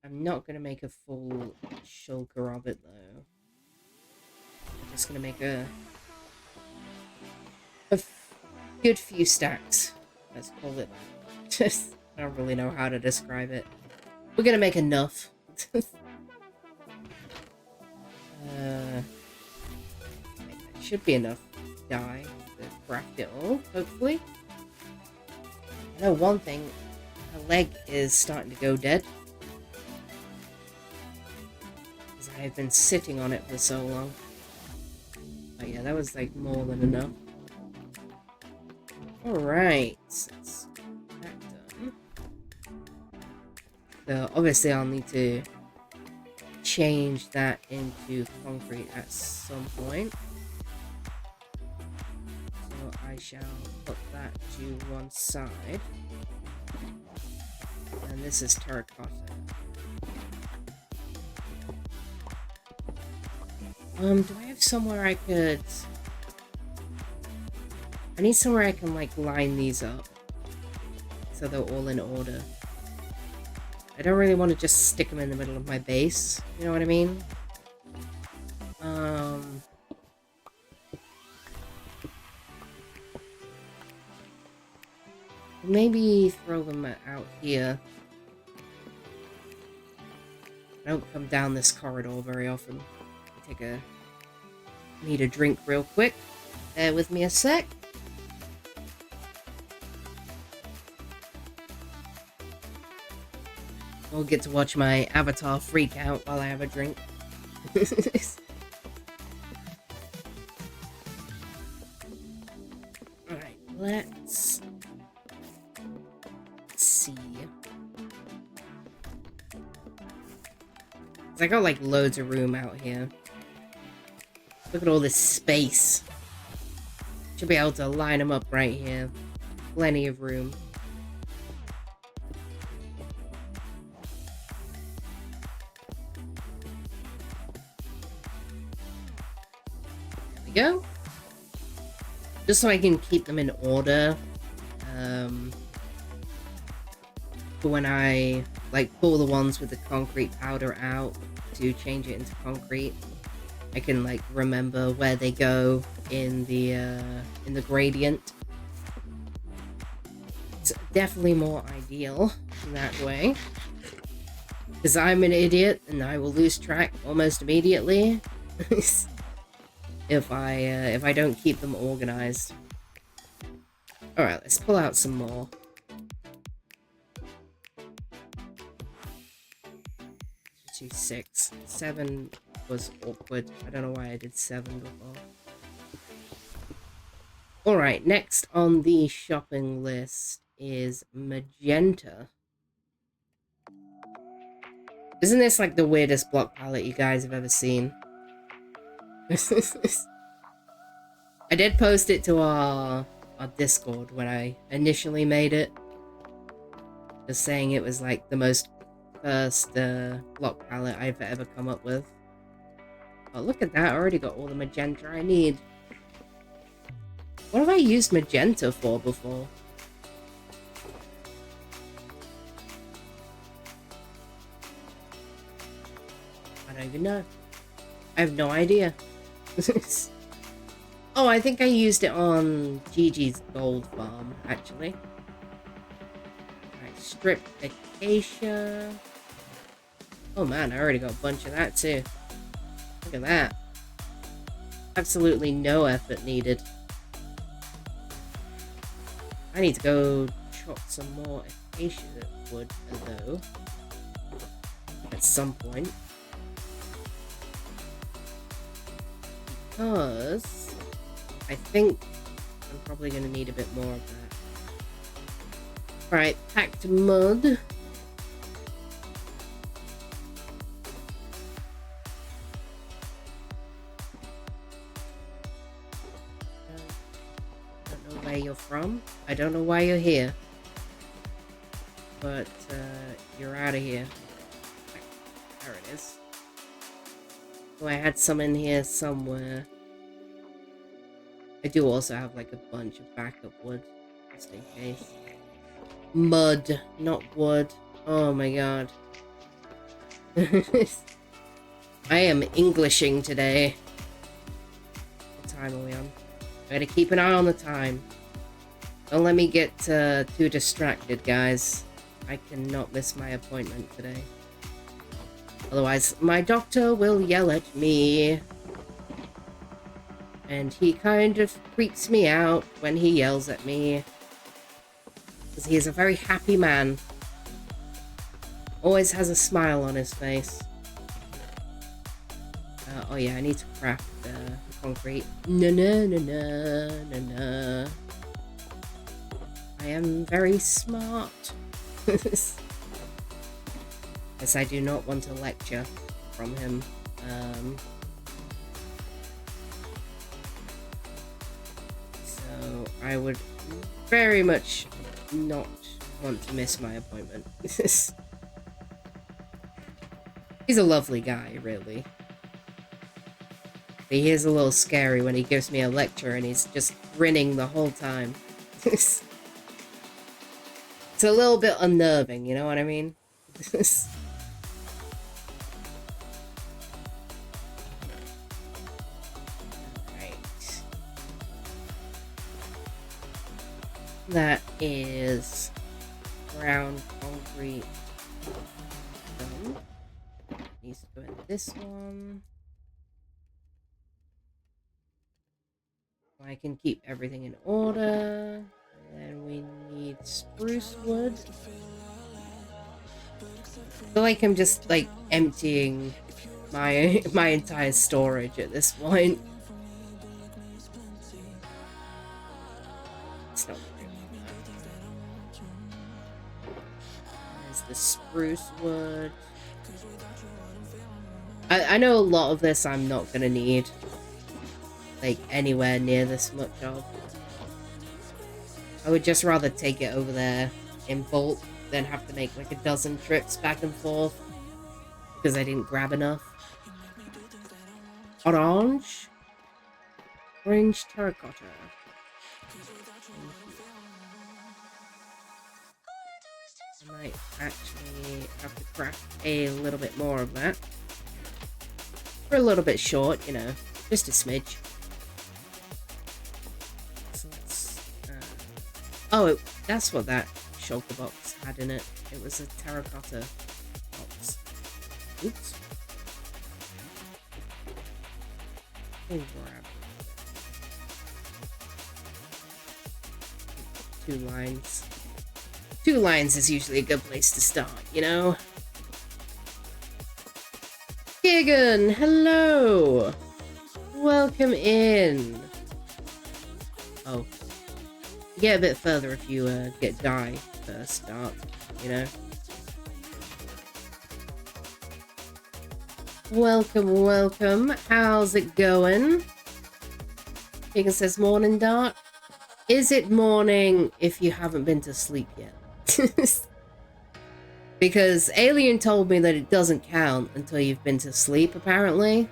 I'm not going to make a full shulker of it though. I'm just going to make a good few stacks. Let's call it that. I don't really know how to describe it. We're going to make enough. There should be enough dye to craft it all, hopefully. I know one thing, my leg is starting to go dead. Because I have been sitting on it for so long. Oh yeah, that was like more than enough. Alright, that's that done. So obviously I'll need to change that into concrete at some point. So I shall put that to one side. And this is terracotta. Do I have somewhere I could... I need somewhere I can, like, line these up. So they're all in order. I don't really want to just stick them in the middle of my base. You know what I mean? Maybe throw them out here. I don't come down this corridor very often. Need a drink real quick. Bear with me a sec. I'll get to watch my avatar freak out while I have a drink. Alright, let's see. I got like loads of room out here. Look at all this space. Should be able to line them up right here. Plenty of room. There we go. Just so I can keep them in order. For when I like pull the ones with the concrete powder out to change it into concrete. I can like remember where they go in the gradient. It's definitely more ideal in that way. Because I'm an idiot and I will lose track almost immediately if I don't keep them organized. Alright, let's pull out some more. 6. 7 was awkward. I don't know why I did 7 before. Alright, next on the shopping list is magenta. Isn't this like the weirdest block palette you guys have ever seen? I did post it to our our Discord when I initially made it. Just saying it was like the most first block palette I've ever come up with. Oh, look at that. I already got all the magenta I need. What have I used magenta for before? I don't even know. I have no idea. Oh, I think I used it on Gigi's gold farm, actually. Alright, stripped acacia. Oh man, I already got a bunch of that too. Look at that. Absolutely no effort needed. I need to go chop some more acacia wood, though. At some point. Because I think I'm probably going to need a bit more of that. Alright, packed mud. Where you're from. I don't know why you're here, but you're out of here. There it is. Oh, I had some in here somewhere. I do also have like a bunch of backup wood, just in case. Mud, not wood. Oh my god. I am Englishing today. What time are we on? I gotta keep an eye on the time. Don't let me get too distracted, guys. I cannot miss my appointment today. Otherwise, my doctor will yell at me. And he kind of creeps me out when he yells at me. Because he is a very happy man. Always has a smile on his face. Oh yeah, I need to craft concrete. No. I am very smart. Yes, I do not want a lecture from him. So I would very much not want to miss my appointment. He's a lovely guy, really. But he is a little scary when he gives me a lecture and he's just grinning the whole time. It's a little bit unnerving, you know what I mean? Right. That is ground concrete done. Needs to go in this one. I can keep everything in order. And we need spruce wood. I feel like I'm just like emptying my entire storage at this point. It's not really that. There's the spruce wood. I know a lot of this I'm not gonna need. Like anywhere near this much of. I would just rather take it over there in bulk than have to make like a dozen trips back and forth because I didn't grab enough. Orange terracotta. I might actually have to craft a little bit more of that. We're a little bit short, you know, just a smidge. Oh, that's what that shulker box had in it. It was a terracotta box. Oops. Oh, grab. 2 lines. 2 lines is usually a good place to start, you know? Gigan, hello! Welcome in. Oh. Get a bit further if you get dye first start, you know. Welcome. How's it going? Keegan says morning dark. Is it morning if you haven't been to sleep yet? Because Alien told me that it doesn't count until you've been to sleep, apparently.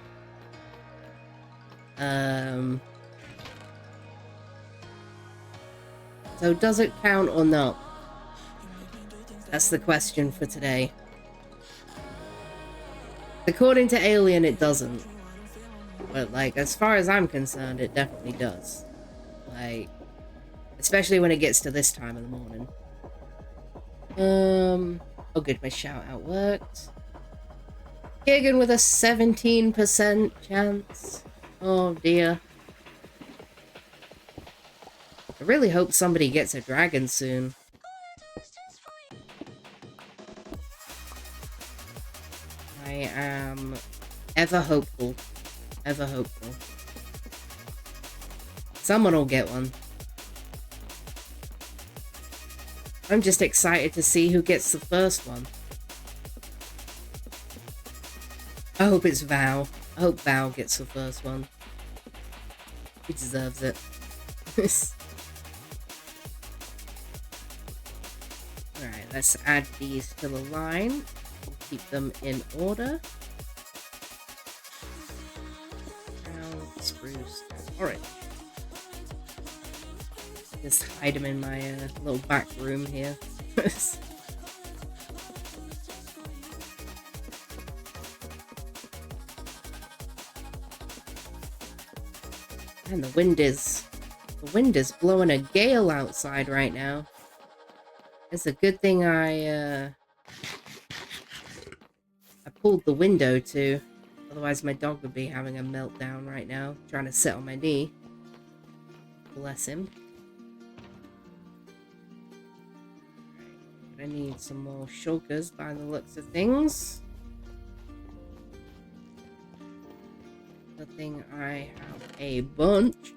So does it count or not? That's the question for today. According to Alien, it doesn't. But, like, as far as I'm concerned, it definitely does. Like, especially when it gets to this time of the morning. Oh good, my shout out worked. Kagan with a 17% chance. Oh dear. I really hope somebody gets a dragon soon. I am ever hopeful. Ever hopeful. Someone will get one. I'm just excited to see who gets the first one. I hope it's Val. I hope Val gets the first one. He deserves it. Alright, let's add these to the line. We'll keep them in order. Brown, spruce, and orange. Just hide them in my little back room here. And the wind is blowing a gale outside right now. It's a good thing I pulled the window too. Otherwise my dog would be having a meltdown right now, trying to sit on my knee. Bless him. I need some more shulkers by the looks of things. Good thing I have a bunch.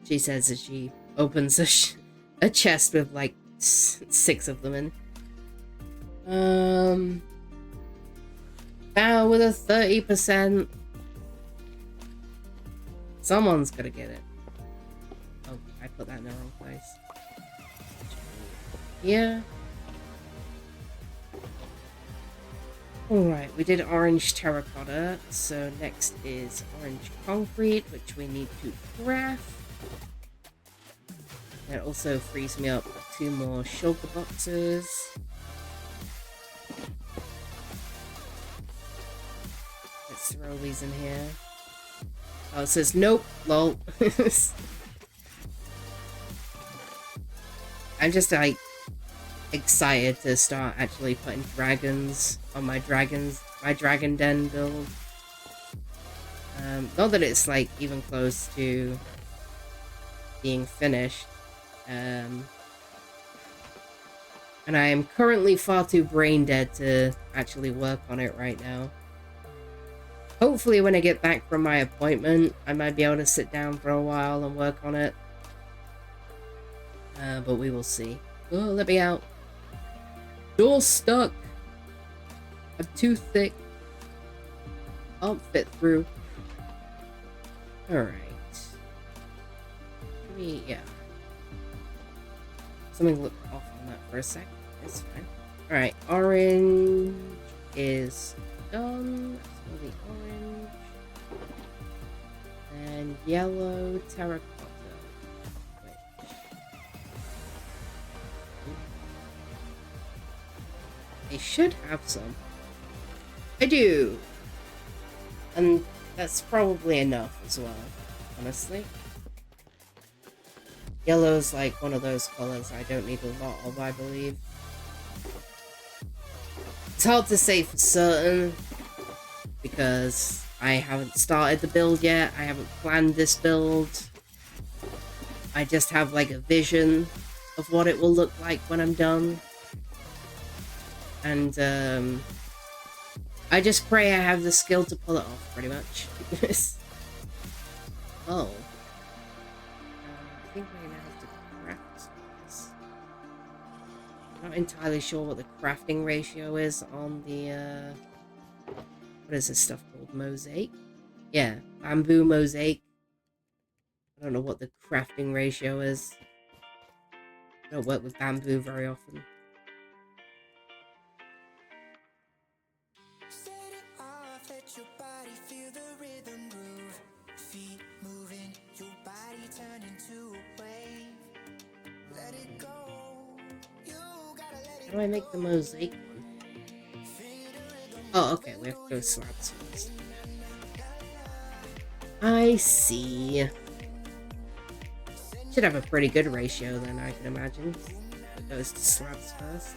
She says as she opens a chest with like 6 of them in. Now with a 30%. Someone's gonna get it. Oh, I put that in the wrong place. Yeah. Alright, we did orange terracotta, so next is orange concrete, which we need to craft. That also frees me up 2 more shulker boxes. Let's throw these in here. Oh, it says nope, lol. I'm just like excited to start actually putting dragons on my dragon den build. Not that it's like even close to being finished. And I am currently far too brain dead to actually work on it right now. Hopefully when I get back from my appointment, I might be able to sit down for a while and work on it. But we will see. Oh, let me out. Door's stuck. I'm too thick. I'll fit through. Alright. Yeah. Something looked off on that for a sec. It's fine. Alright, orange is done. So the orange. And yellow terracotta. I should have some. I do! And that's probably enough as well, honestly. Yellow's like one of those colors I don't need a lot of, I believe. It's hard to say for certain, because I haven't started the build yet. I haven't planned this build. I just have like a vision of what it will look like when I'm done. And I just pray I have the skill to pull it off, pretty much. Oh. I think we're gonna have to craft this. I'm not entirely sure what the crafting ratio is on the, what is this stuff called? Mosaic? Yeah, bamboo mosaic. I don't know what the crafting ratio is. I don't work with bamboo very often. How do I make the mosaic one? Oh, okay, we have to go slabs first. I see. Should have a pretty good ratio then, I can imagine. It goes to slabs first.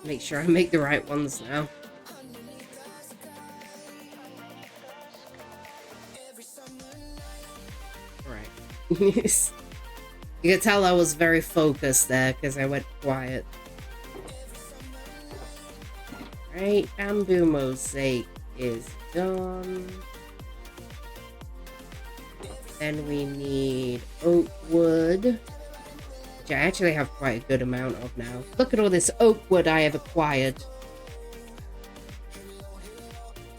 Make sure I make the right ones now. Alright. You can tell I was very focused there because I went quiet. Right, bamboo mosaic is done. Then we need oak wood, which I actually have quite a good amount of now. Look at all this oak wood I have acquired.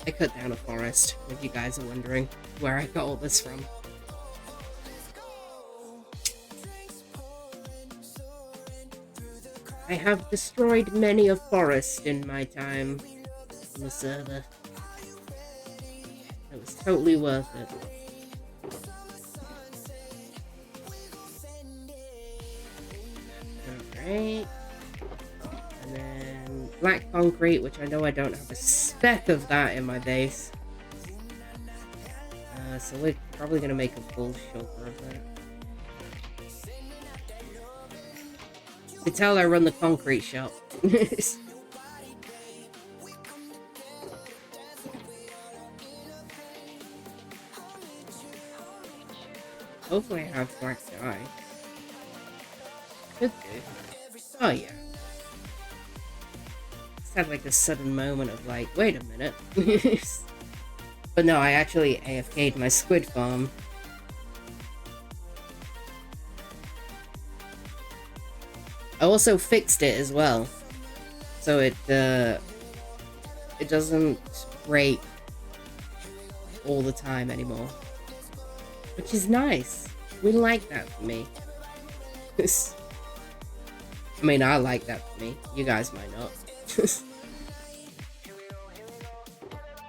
I cut down a forest, if you guys are wondering where I got all this from. I have destroyed many a forest in my time on the server. It was totally worth it. Alright. And then black concrete, which I know I don't have a speck of that in my base. So we're probably going to make a full shulker of that. You can tell I run the concrete shop. Hopefully I have black dye. Should do. Oh yeah. Just had like a sudden moment of like, wait a minute. But no, I actually AFK'd my squid farm. I also fixed it as well, so it doesn't break all the time anymore, which is nice. We like that for me. I mean, I like that for me. You guys might not.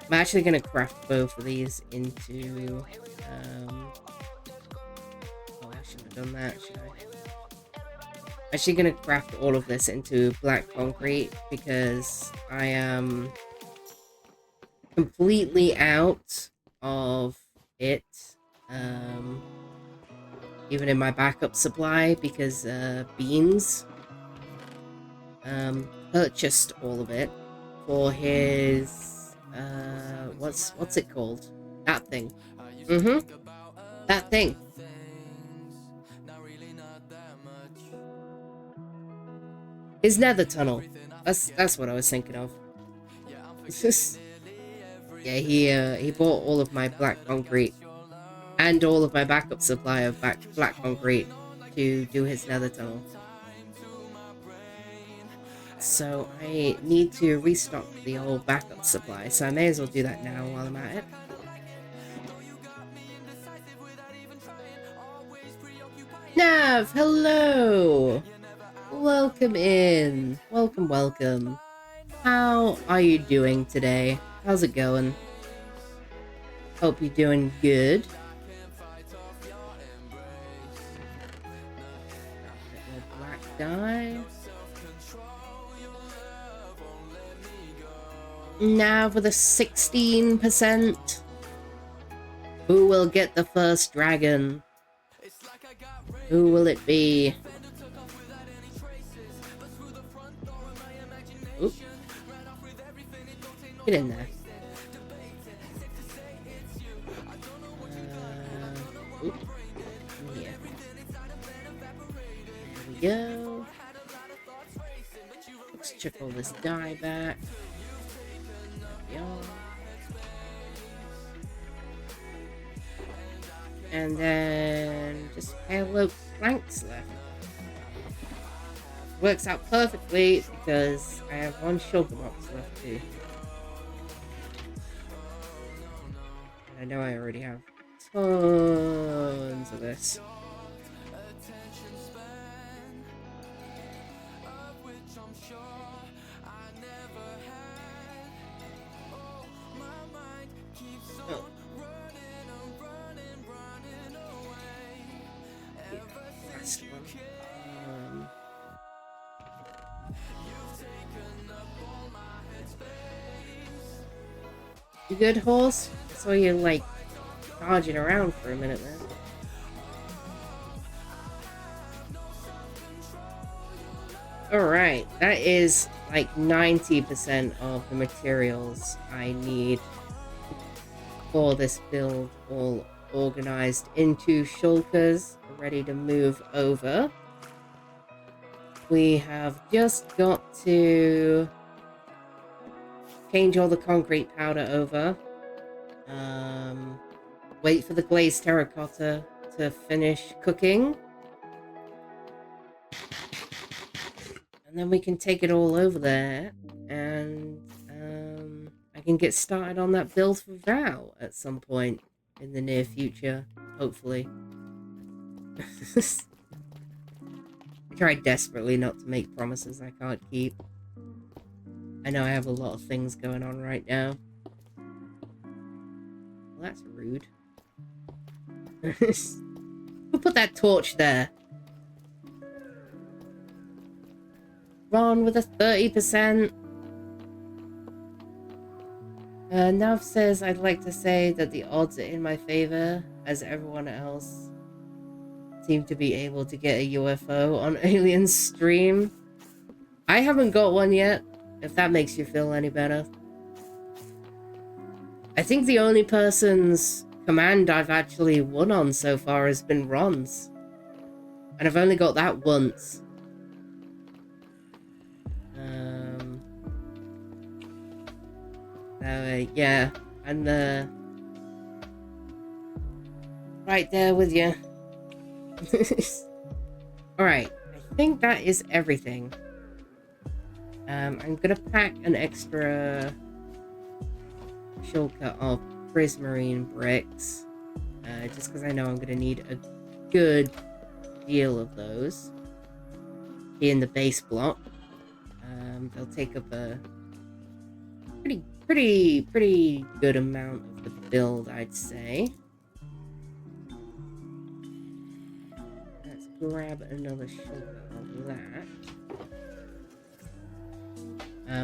I'm actually gonna craft both of these into. Oh, I should have done that, should I? Actually gonna craft all of this into black concrete because I am completely out of it, even in my backup supply, because Beans purchased all of it for his what's it called? That thing. That thing. His nether tunnel. That's what I was thinking of. Yeah, he bought all of my black concrete and all of my backup supply of black concrete to do his nether tunnel. So I need to restock the old backup supply, so I may as well do that now while I'm at it. Nav, hello! Welcome in. Welcome, welcome. How are you doing today? How's it going? Hope you're doing good. Black dye. Now for the 16%. Who will get the first dragon? Who will it be? Oop. Get in there. Oop. Yeah. There we go. Let's check all this dye back. There we are. And then just pale oak planks left. Works out perfectly because I have one shulker box left too. And I know I already have tons of this. Oh. Yeah, last one. You good, horse? I saw you, like, dodging around for a minute there. Alright, that is like 90% of the materials I need for this build, all organized into shulkers, ready to move over. We have just got to change all the concrete powder over. Wait for the glazed terracotta to finish cooking. And then we can take it all over there, and I can get started on that build for Val at some point in the near future, hopefully. I try desperately not to make promises I can't keep. I know I have a lot of things going on right now. Well, that's rude. Who put that torch there? Ron with a 30%. Nav says, I'd like to say that the odds are in my favor, as everyone else seem to be able to get a UFO on Alien's stream. I haven't got one yet, if that makes you feel any better. I think the only person's command I've actually won on so far has been Ron's. And I've only got that once. Yeah, and right there with you. Alright, I think that is everything. I'm gonna pack an extra shulker of prismarine bricks, just because I know I'm gonna need a good deal of those in the base block. They'll take up a pretty good amount of the build, I'd say. Let's grab another shulker of that.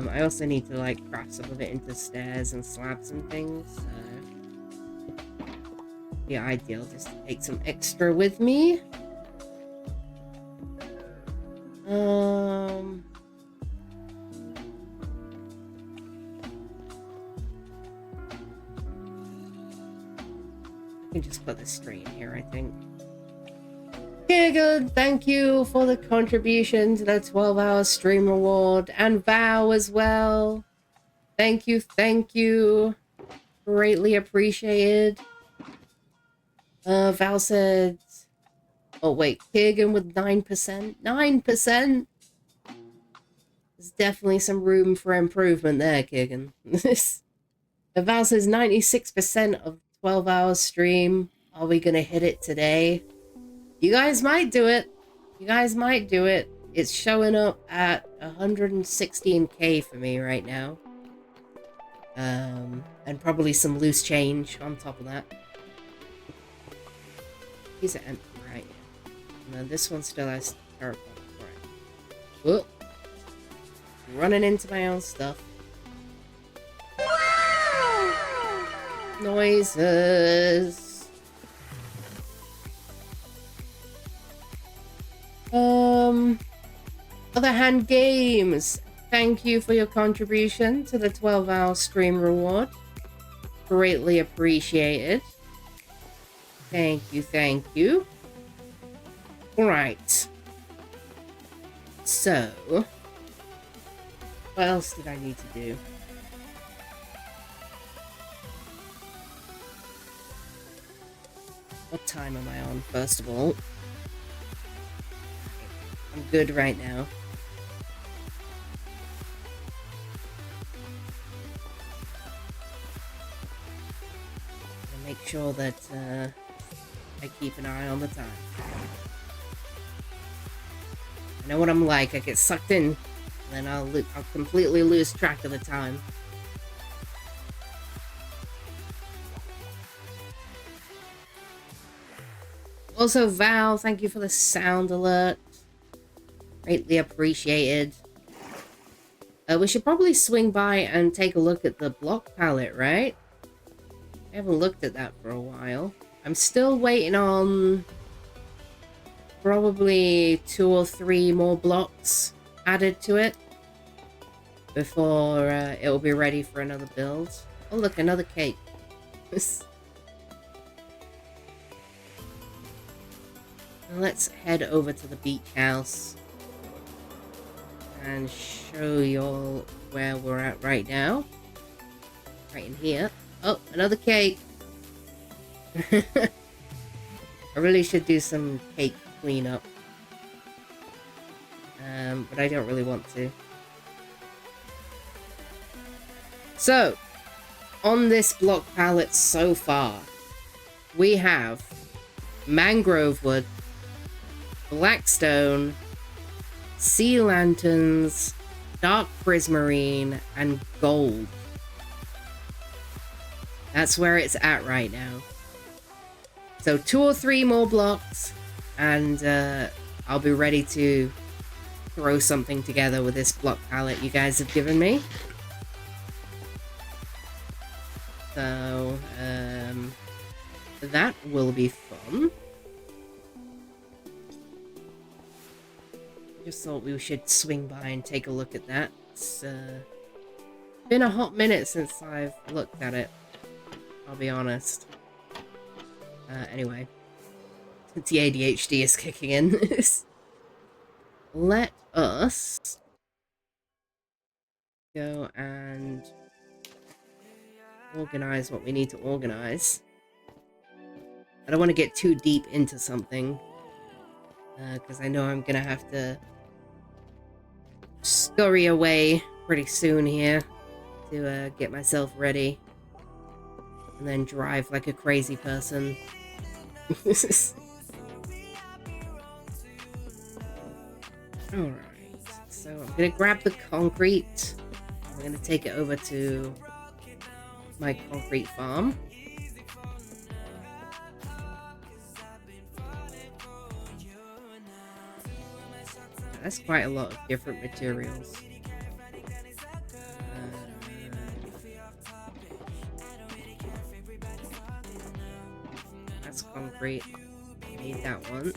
I also need to like craft some of it into stairs and slabs and things. So yeah, ideal just to take some extra with me. I can just put this straight in here, I think. Okay, good. Thank you for the contribution to the 12-hour stream reward. And Vow as well. Thank you, thank you. Greatly appreciated. Val said... Oh, wait. Kagan with 9%. 9%? There's definitely some room for improvement there, Kagan. Val says 96% of 12-hour stream. Are we going to hit it today? You guys might do it. You guys might do it. It's showing up at 116k for me right now. And probably some loose change on top of that. These are empty, right? And then this one still has terracotta. Right. Whoop. Running into my own stuff. Noises. Other Hand Games, thank you for your contribution to the 12-hour stream reward. Greatly appreciated. Thank you, thank you. Alright. So, what else did I need to do? What time am I on, first of all? I'm good right now. Make sure that I keep an eye on the time. I know what I'm like. I get sucked in, and then I'll completely lose track of the time. Also, Val, thank you for the sound alert. Greatly appreciated. We should probably swing by and take a look at the block palette, right? I haven't looked at that for a while. I'm still waiting on probably 2 or 3 more blocks added to it before it will be ready for another build. Oh look, another cake. Let's head over to the beach house and show you all where we're at right now. Right in here. Oh, another cake. I really should do some cake cleanup. But I don't really want to. So, on this block palette so far, we have mangrove wood, blackstone, sea lanterns, dark prismarine, and gold. That's where it's at right now. So 2 or 3 more blocks, and I'll be ready to throw something together with this block palette you guys have given me. So, that will be fun. Just thought we should swing by and take a look at that. It's been a hot minute since I've looked at it, I'll be honest. Anyway, the ADHD is kicking in. Let us go and organize what we need to organize. I don't want to get too deep into something, because I know I'm gonna have to scurry away pretty soon here to get myself ready, and then drive like a crazy person. Alright, so I'm gonna grab the concrete. I'm gonna take it over to my concrete farm. That's quite a lot of different materials. That's concrete. Need that one.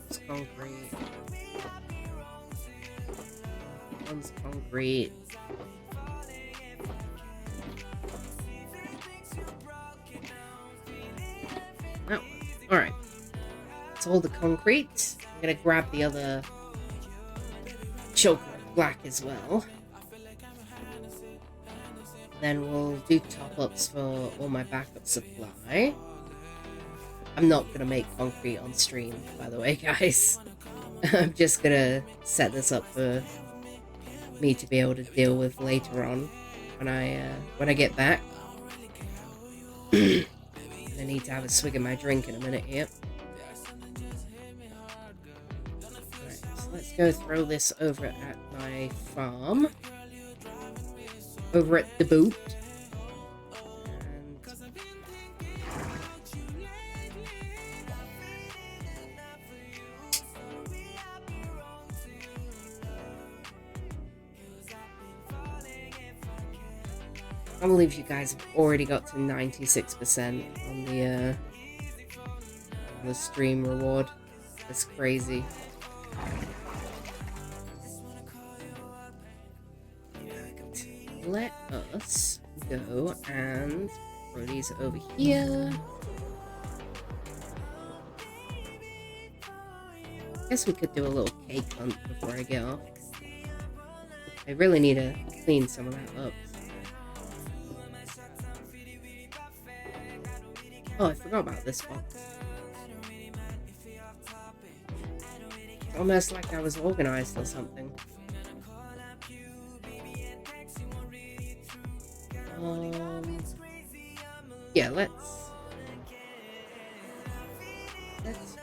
That's concrete. One's concrete. That one. Alright. That's all the concrete. I'm gonna grab the other choker black as well. Then we'll do top-ups for all my backup supply. I'm not gonna make concrete on stream, by the way, guys. I'm just gonna set this up for me to be able to deal with later on when I get back. I need to have a swig of my drink in a minute here. Right, so let's go throw this over at my farm. Over at the boot. I can't believe you guys have already got to 96% on the stream reward. That's crazy. Let us go and throw these over here. Guess we could do a little cake hunt before I get off. I really need to clean some of that up. Oh, I forgot about this box. It's almost like I was organized or something. Yeah, let's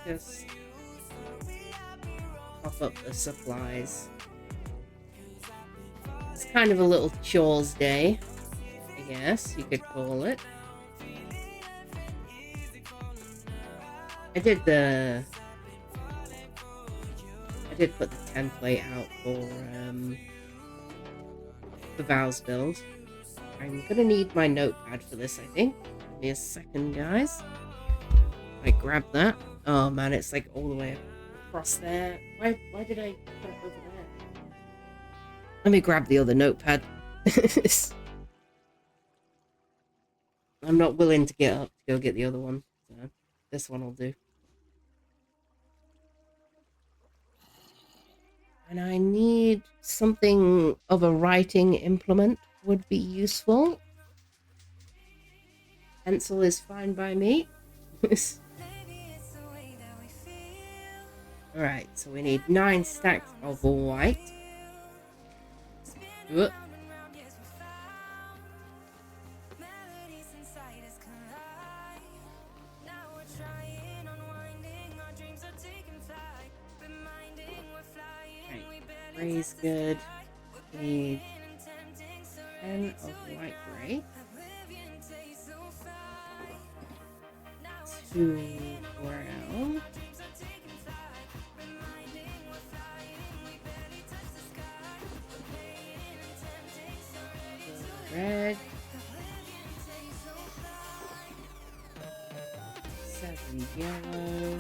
just pop up the supplies. It's kind of a little chores day, I guess you could call it. I did put the template out for the Val's build. I'm gonna need my notepad for this, I think. Give me a second, guys. I grab that. Oh man, it's like all the way across there. Why did I put it over there? Let me grab the other notepad. I'm not willing to get up to go get the other one, so this one will do. And I need something of a writing implement would be useful. Pencil is fine by me. Alright, so we need 9 stacks of white. Whoop. Gray's good. Need 10 of light gray. 2 brown. Red. 7 yellow.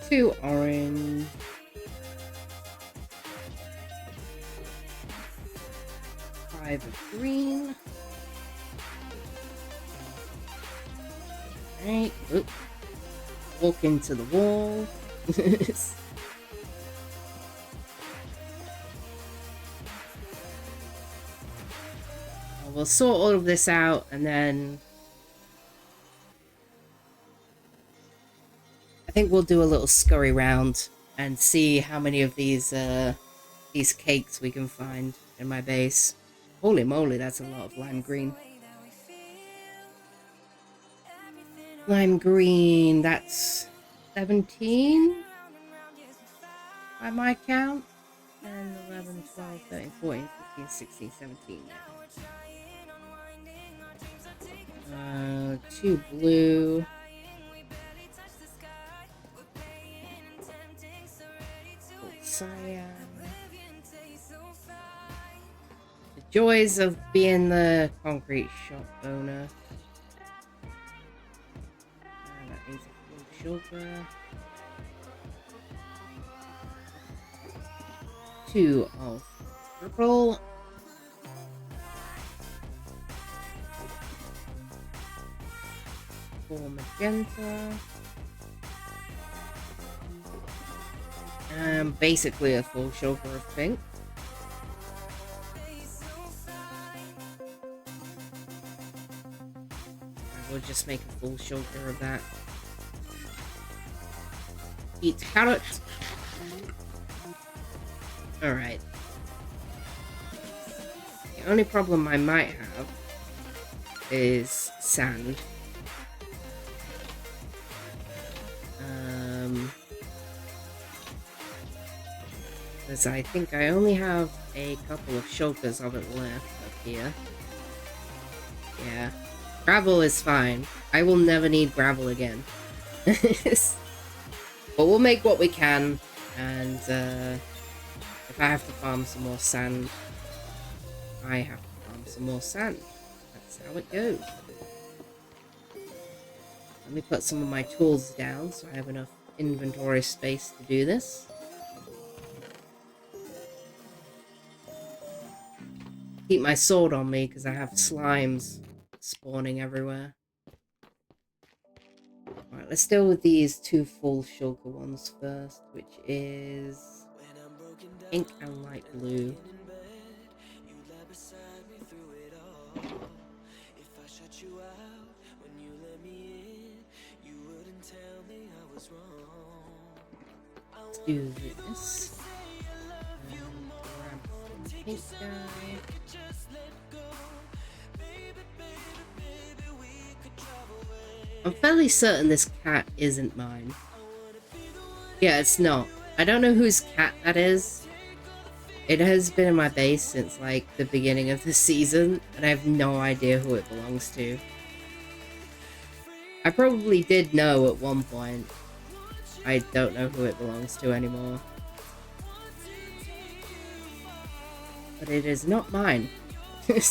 2 orange. 5 of green. Alright, oop. Walk into the wall. We'll sort all of this out and then I think we'll do a little scurry round and see how many of these cakes we can find in my base. Holy moly, that's a lot of lime green. Lime green, that's 17 by my count. 10, 11, 12, 13, 14, 15, 16, 17. 2 blue. Cyan. The joys of being the concrete shop owner. That needs a full sugar. 2 of purple. 4 magenta. Basically a full shoulder of pink. I will just make a full shoulder of that. Eat carrot. Alright. The only problem I might have is sand. Because I think I only have a couple of shulkers of it left up here. Yeah. Gravel is fine. I will never need gravel again. But we'll make what we can, and if I have to farm some more sand, I have to farm some more sand. That's how it goes. Let me put some of my tools down so I have enough inventory space to do this. Keep my sword on me because I have slimes spawning everywhere. Right, let's deal with these two full shulker ones first, which is pink and light blue. Let's do this. Grab the pink guy. I'm fairly certain this cat isn't mine. Yeah, it's not. I don't know whose cat that is. It has been in my base since like the beginning of the season, and I have no idea who it belongs to. I probably did know at one point. I don't know who it belongs to anymore. But it is not mine. Hey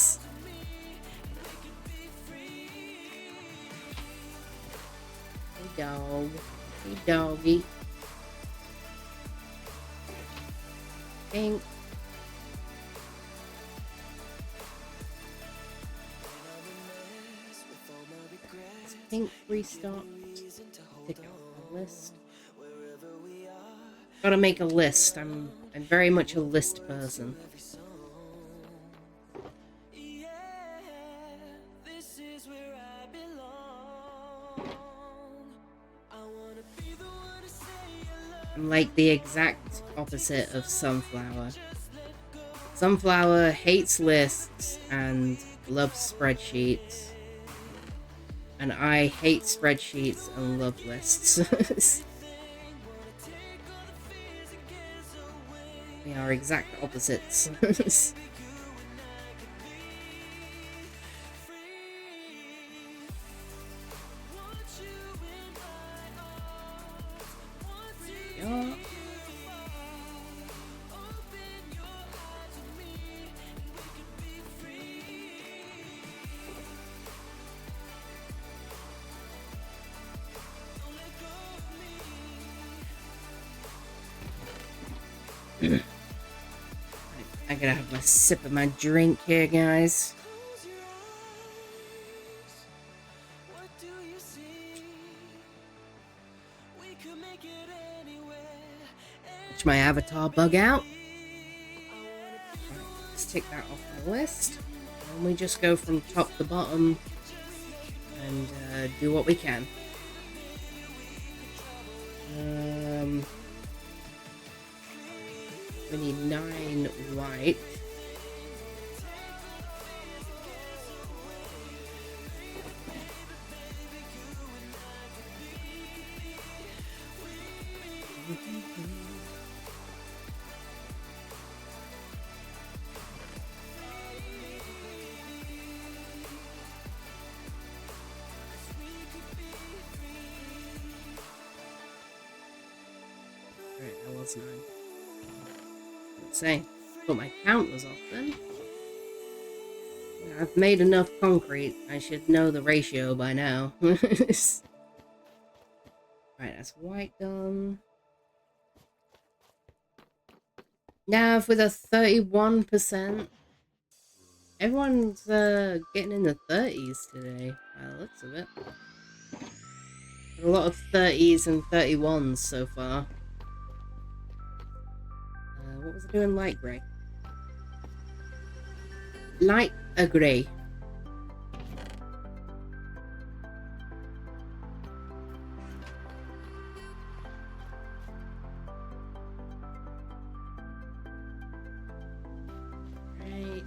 dog. Hey doggy. Pink. Is pink restocked? Pick out the list. Gotta make a list. I'm very much a list person. I'm like the exact opposite of Sunflower. Sunflower hates lists and loves spreadsheets. And I hate spreadsheets and love lists. We are exact opposites. Yeah. I gotta have my sip of my drink here, guys. Watch my avatar bug out. Let's take that off my list. And we just go from top to bottom and do what we can. We need 9 white. Alright, that was 9. Say, but my count was off then. I've made enough concrete. I should know the ratio by now. Right, that's white done. Now with a 31%. Everyone's getting in the 30s today, by the looks of it. A lot of 30s and 31s so far. What was it doing? Light grey. Light a grey. Right.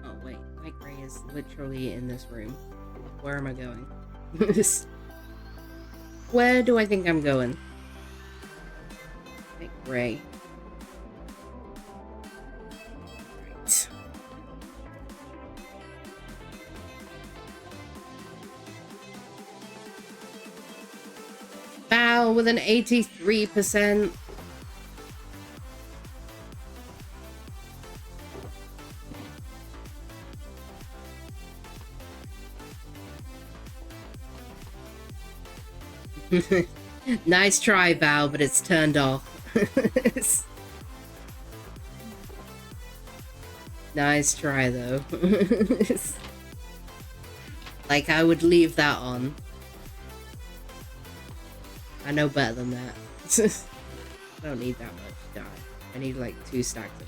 Oh wait, light grey is literally in this room. Where am I going? Where do I think I'm going? Like gray. Right. Val with an 83%. Nice try, Val, but it's turned off. Nice try, though. Like, I would leave that on. I know better than that. I don't need that much dye. I need, like, 2 stacks of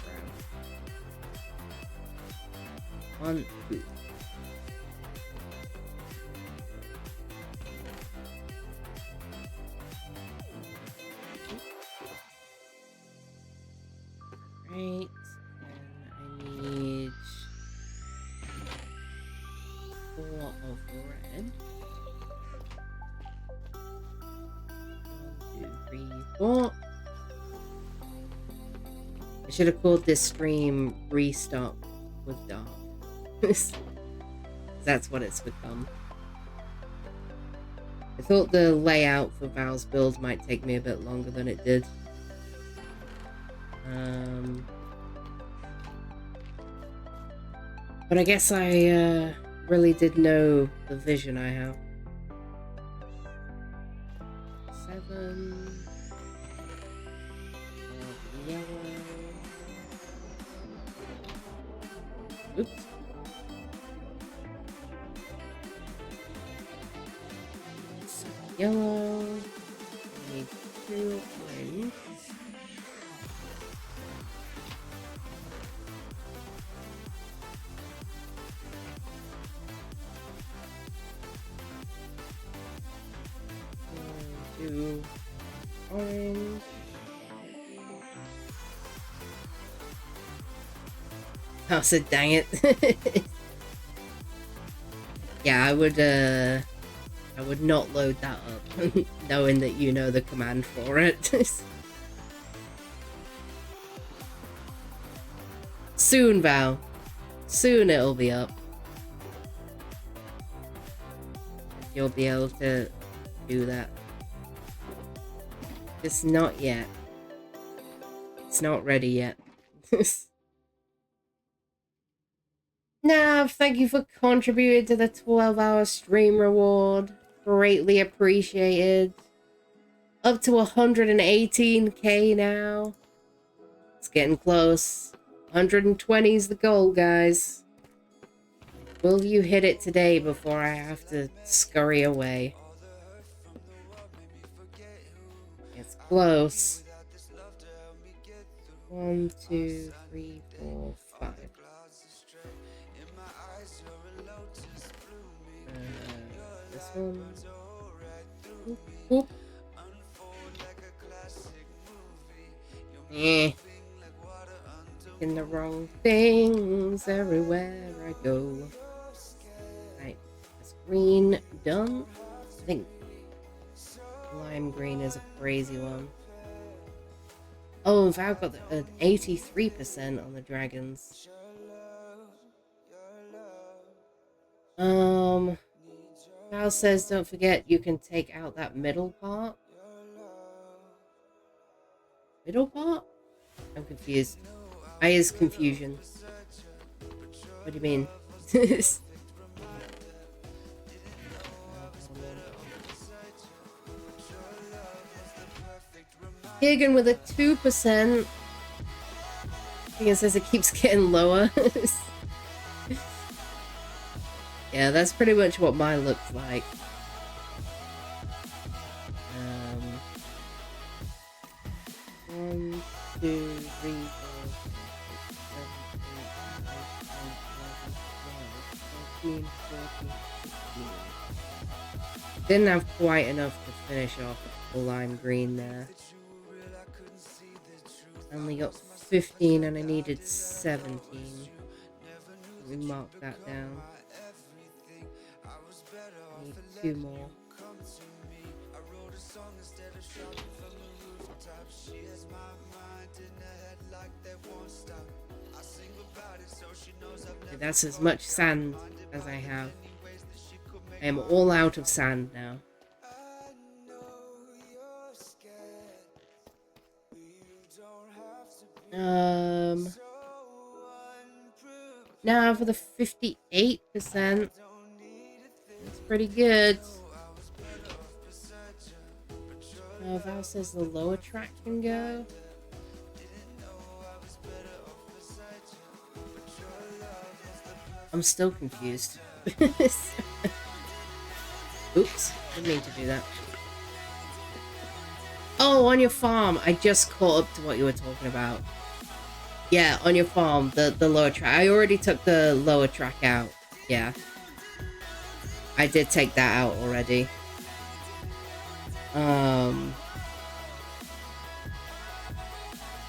brown. 1, 2. Right, and I need 4 of red. 1, 2, 3, 4. I should have called this stream Restart with Dark. That's what it's become. I thought the layout for Val's build might take me a bit longer than it did. But I guess I really did know the vision I have. 7 of yellow. Oops. Yellow. I need 2 orange. Orange. Oh, so dang it. Yeah, I would not load that up, knowing that you know the command for it. Soon, Val. Soon it'll be up. You'll be able to do that. Just not yet. It's not ready yet. Nav, thank you for contributing to the 12-hour stream reward. Greatly appreciated. Up to 118k now. It's getting close. 120 is the goal, guys. Will you hit it today before I have to scurry away? It's close. 1, 2, 3, 4, 5. This one. Oop, oop. In the wrong things everywhere I go. Right, that's green done. I think lime green is a crazy one. Oh, in fact, I've got an 83% on the dragons. Val says, don't forget you can take out that middle part. Middle part? I'm confused. I is confusion. What do you mean? Higgin with a 2%. I think it says it keeps getting lower. Yeah, that's pretty much what mine looks like. 1, 2, 3, 4, 5, 6, 7, 8, 9, 10, 11, 12, 13, 14, 16. Didn't have quite enough to finish off the lime green there. I only got 15 and I needed 17. We mark that down. I need 2 more. Okay, that's as much sand as I have. I am all out of sand now. Now for the 58%. That's pretty good. Val says the lower track can go. I'm still confused. Oops, didn't mean to do that. Oh, on your farm. I just caught up to what you were talking about. Yeah, on your farm, the lower track. I already took the lower track out. Yeah. I did take that out already.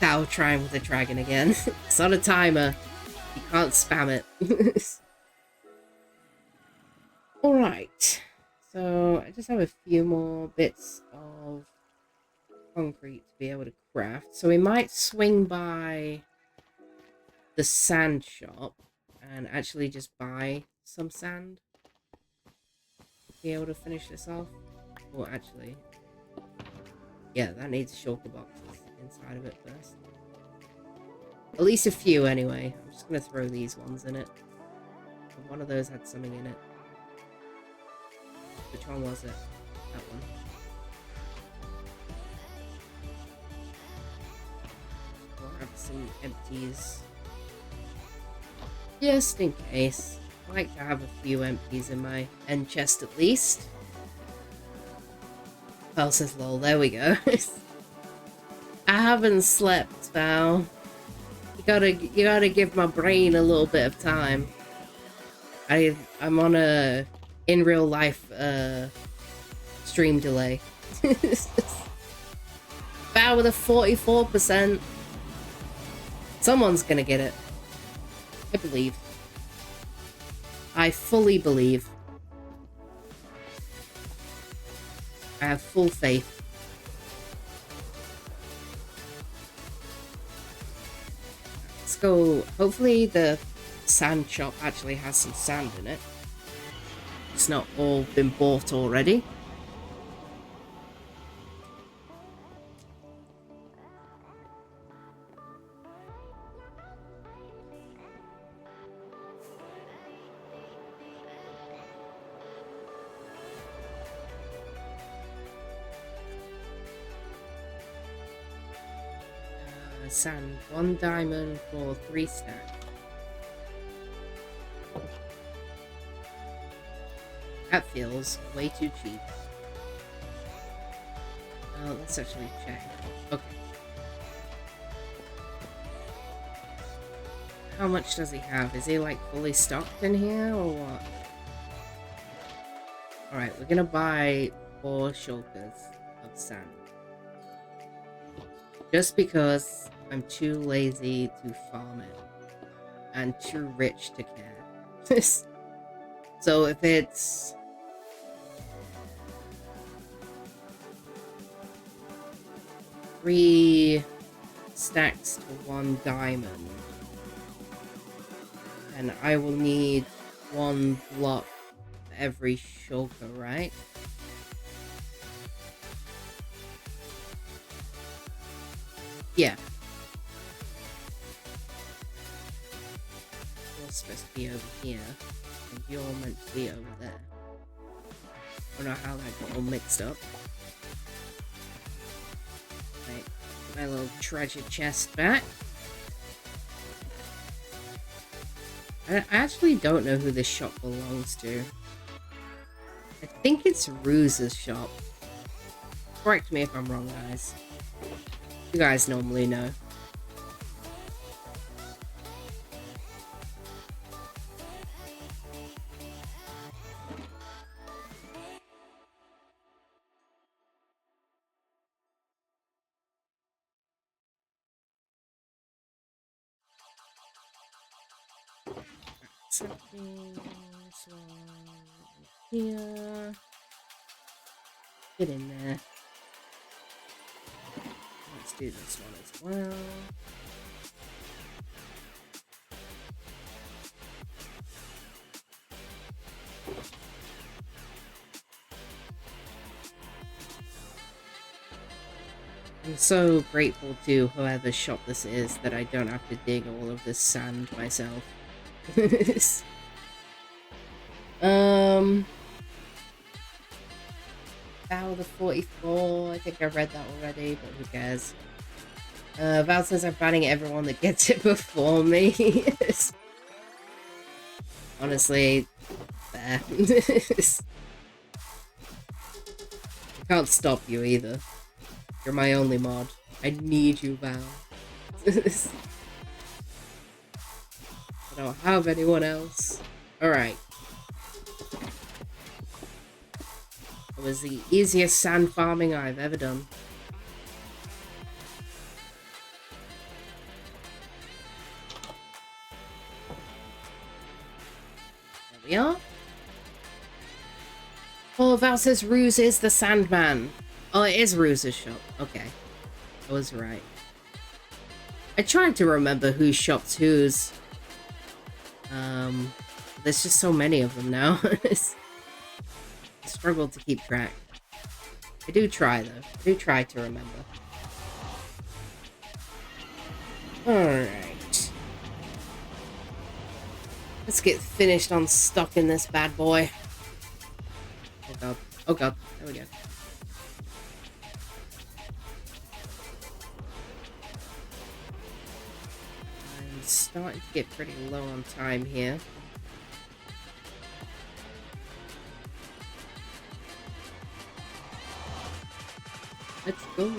Now trying with the dragon again. It's on a timer. You can't spam it. Alright. So, I just have a few more bits of concrete to be able to craft. So we might swing by the sand shop and actually just buy some sand to be able to finish this off. Or actually, yeah, that needs shulker boxes inside of it first. At least a few anyway. I'm just gonna throw these ones in it. One of those had something in it. Which one was it? That one. We'll have some empties. Just in case. I like to have a few empties in my end chest at least. Val says lol, there we go. I haven't slept, Val. You gotta give my brain a little bit of time. I'm on a in real life stream delay. Val with a 44%. Someone's gonna get it. I believe. I fully believe. I have full faith. Let's go. Hopefully the sand shop actually has some sand in it. It's not all been bought already. Sand, 1 diamond for 3 stacks. That feels way too cheap. Let's actually check. Okay. How much does he have? Is he like fully stocked in here or what? Alright, we're gonna buy 4 shulkers of sand. Just because I'm too lazy to farm it. And too rich to care. So if it's... three stacks to 1 diamond, and I will need 1 block for every shulker, right? Yeah. You're supposed to be over here, and you're meant to be over there. I don't know how that got all mixed up. Right, put my little treasure chest back. I actually don't know who this shop belongs to. I think it's Ruse's shop. Correct me if I'm wrong, guys. You guys normally know. Something here. Get in there. Let's do this one as well. I'm so grateful to whoever's shop this is that I don't have to dig all of this sand myself. Val the 44, I think I read that already, but who cares? Val says I'm banning everyone that gets it before me. Honestly, there. I can't stop you either. You're my only mod. I need you, Val. I don't have anyone else. Alright. It was the easiest sand farming I've ever done. There we are. Oh, Val says Ruse is the Sandman. Oh, it is Ruse's shop. Okay. I was right. I tried to remember whose shop's whose. There's just so many of them now. I struggle to keep track. I do try, though. I do try to remember. Alright. Let's get finished on stocking this bad boy. Oh god. Oh god. There we go. I'm starting to get pretty low on time here. Let's go.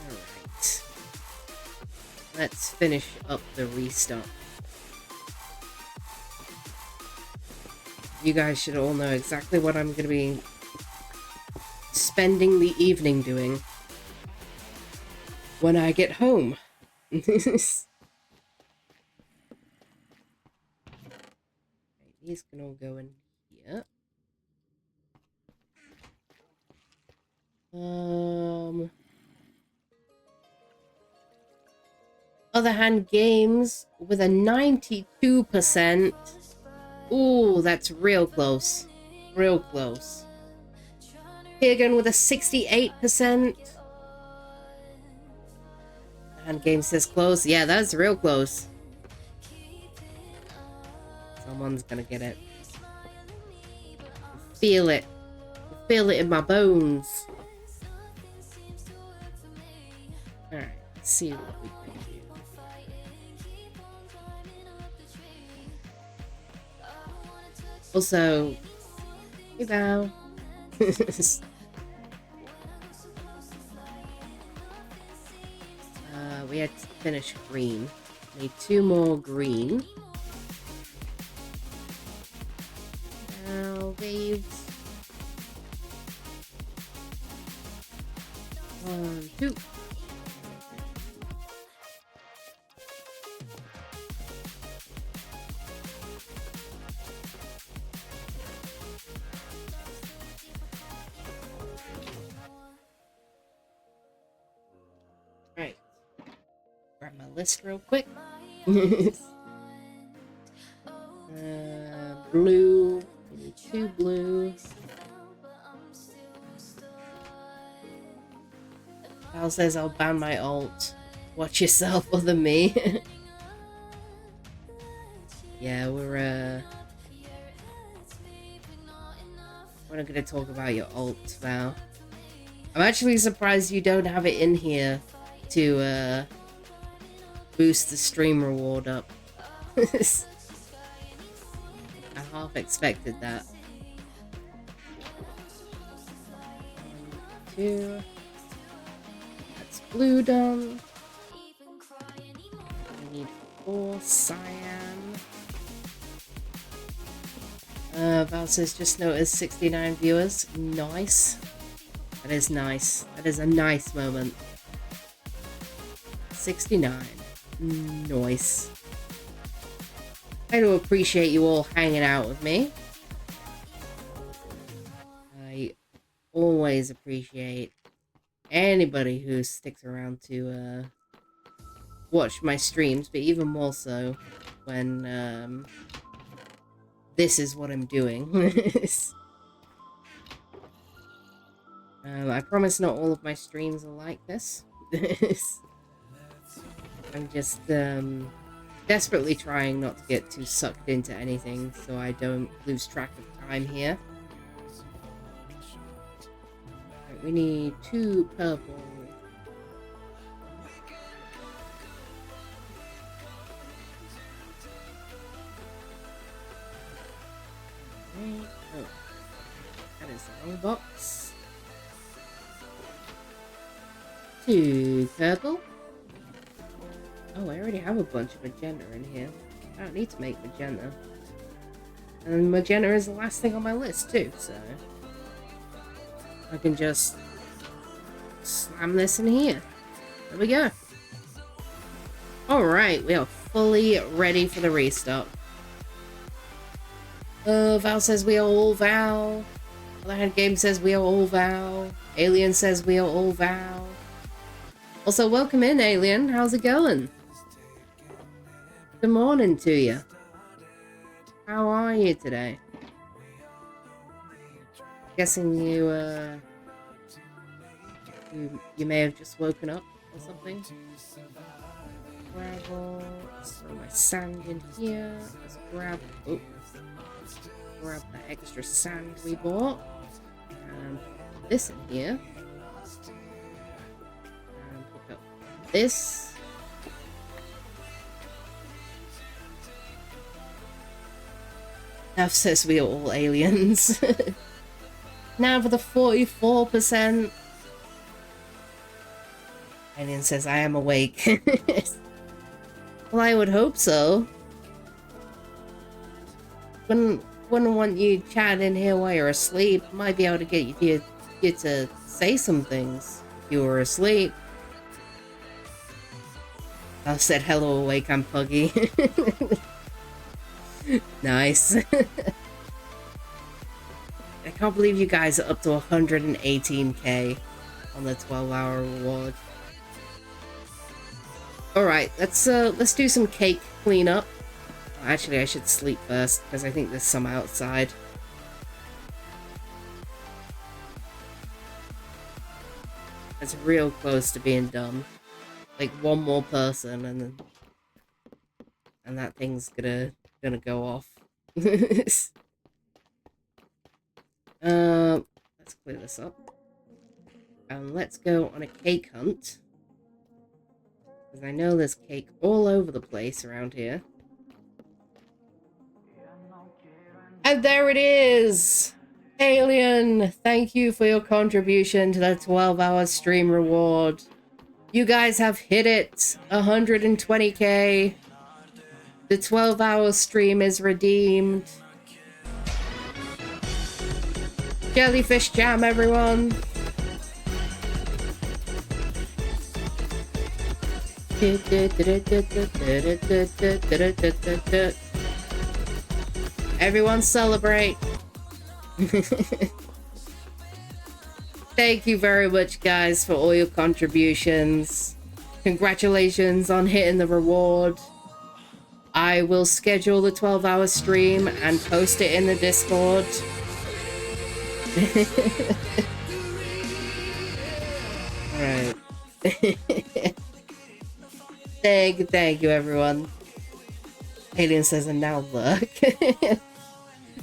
Alright. Let's finish up the restock. You guys should all know exactly what I'm going to be spending the evening doing when I get home. These can all go in here. Other hand games with a 92%. Ooh, that's real close. Real close. Hagen with a 68%. Hand game says close. Yeah, that's real close. Someone's gonna get it. Feel it. Feel it in my bones. Alright, let's see what we can do. Also, hey Val. We had to finish green. Need 2 more green. Now, waves. 1, 2. Right. Grab my list real quick. Blue. We need 2 blue. Val says I'll ban my alt. Watch yourself other than me. Yeah, we're not gonna talk about your alt, Val. I'm actually surprised you don't have it in here to boost the stream reward up. I half expected that. 1, 2. That's blue done. We need 4 cyan. Val says just noticed 69 viewers. Nice. That is nice. That is a nice moment. 69. Nice. I do appreciate you all hanging out with me. I always appreciate anybody who sticks around to watch my streams, but even more so when this is what I'm doing. I promise not all of my streams are like this. I'm just desperately trying not to get too sucked into anything so I don't lose track of time here. Right, we need 2 purple. There's the wrong box. 2 purple. Oh, I already have a bunch of magenta in here. I don't need to make magenta. And magenta is the last thing on my list too, so I can just slam this in here. There we go. Alright, we are fully ready for the restart. Val says we are all Val. Other Hand Game says we are all Val. Alien says we are all Val. Also, welcome in, Alien. How's it going? Good morning to you. How are you today? Guessing you may have just woken up or something. Gravel. Let's throw my sand in here. Let's grab the extra sand we bought. And put this in here. And pick up this. Nav says we are all aliens. Now for the 44%. Alien says I am awake. Well, I would hope so. Wouldn't want you chatting here while you're asleep. Might be able to get you to say some things if you were asleep. I said hello awake, I'm Puggy. Nice. I can't believe you guys are up to 118k on the 12-hour reward. Alright, let's do some cake cleanup. Actually, I should sleep first, because I think there's some outside. It's real close to being done. Like, one more person, and that thing's gonna go off. Let's clear this up. And let's go on a cake hunt. Because I know there's cake all over the place around here. And there it is! Alien, thank you for your contribution to the 12-hour stream reward. You guys have hit it! 120k. The 12-hour stream is redeemed. Jellyfish jam, everyone! Everyone celebrate! Thank you very much, guys, for all your contributions. Congratulations on hitting the reward. I will schedule the 12-hour stream and post it in the Discord. Alright. Thank you, everyone. Alien says, and now lurk.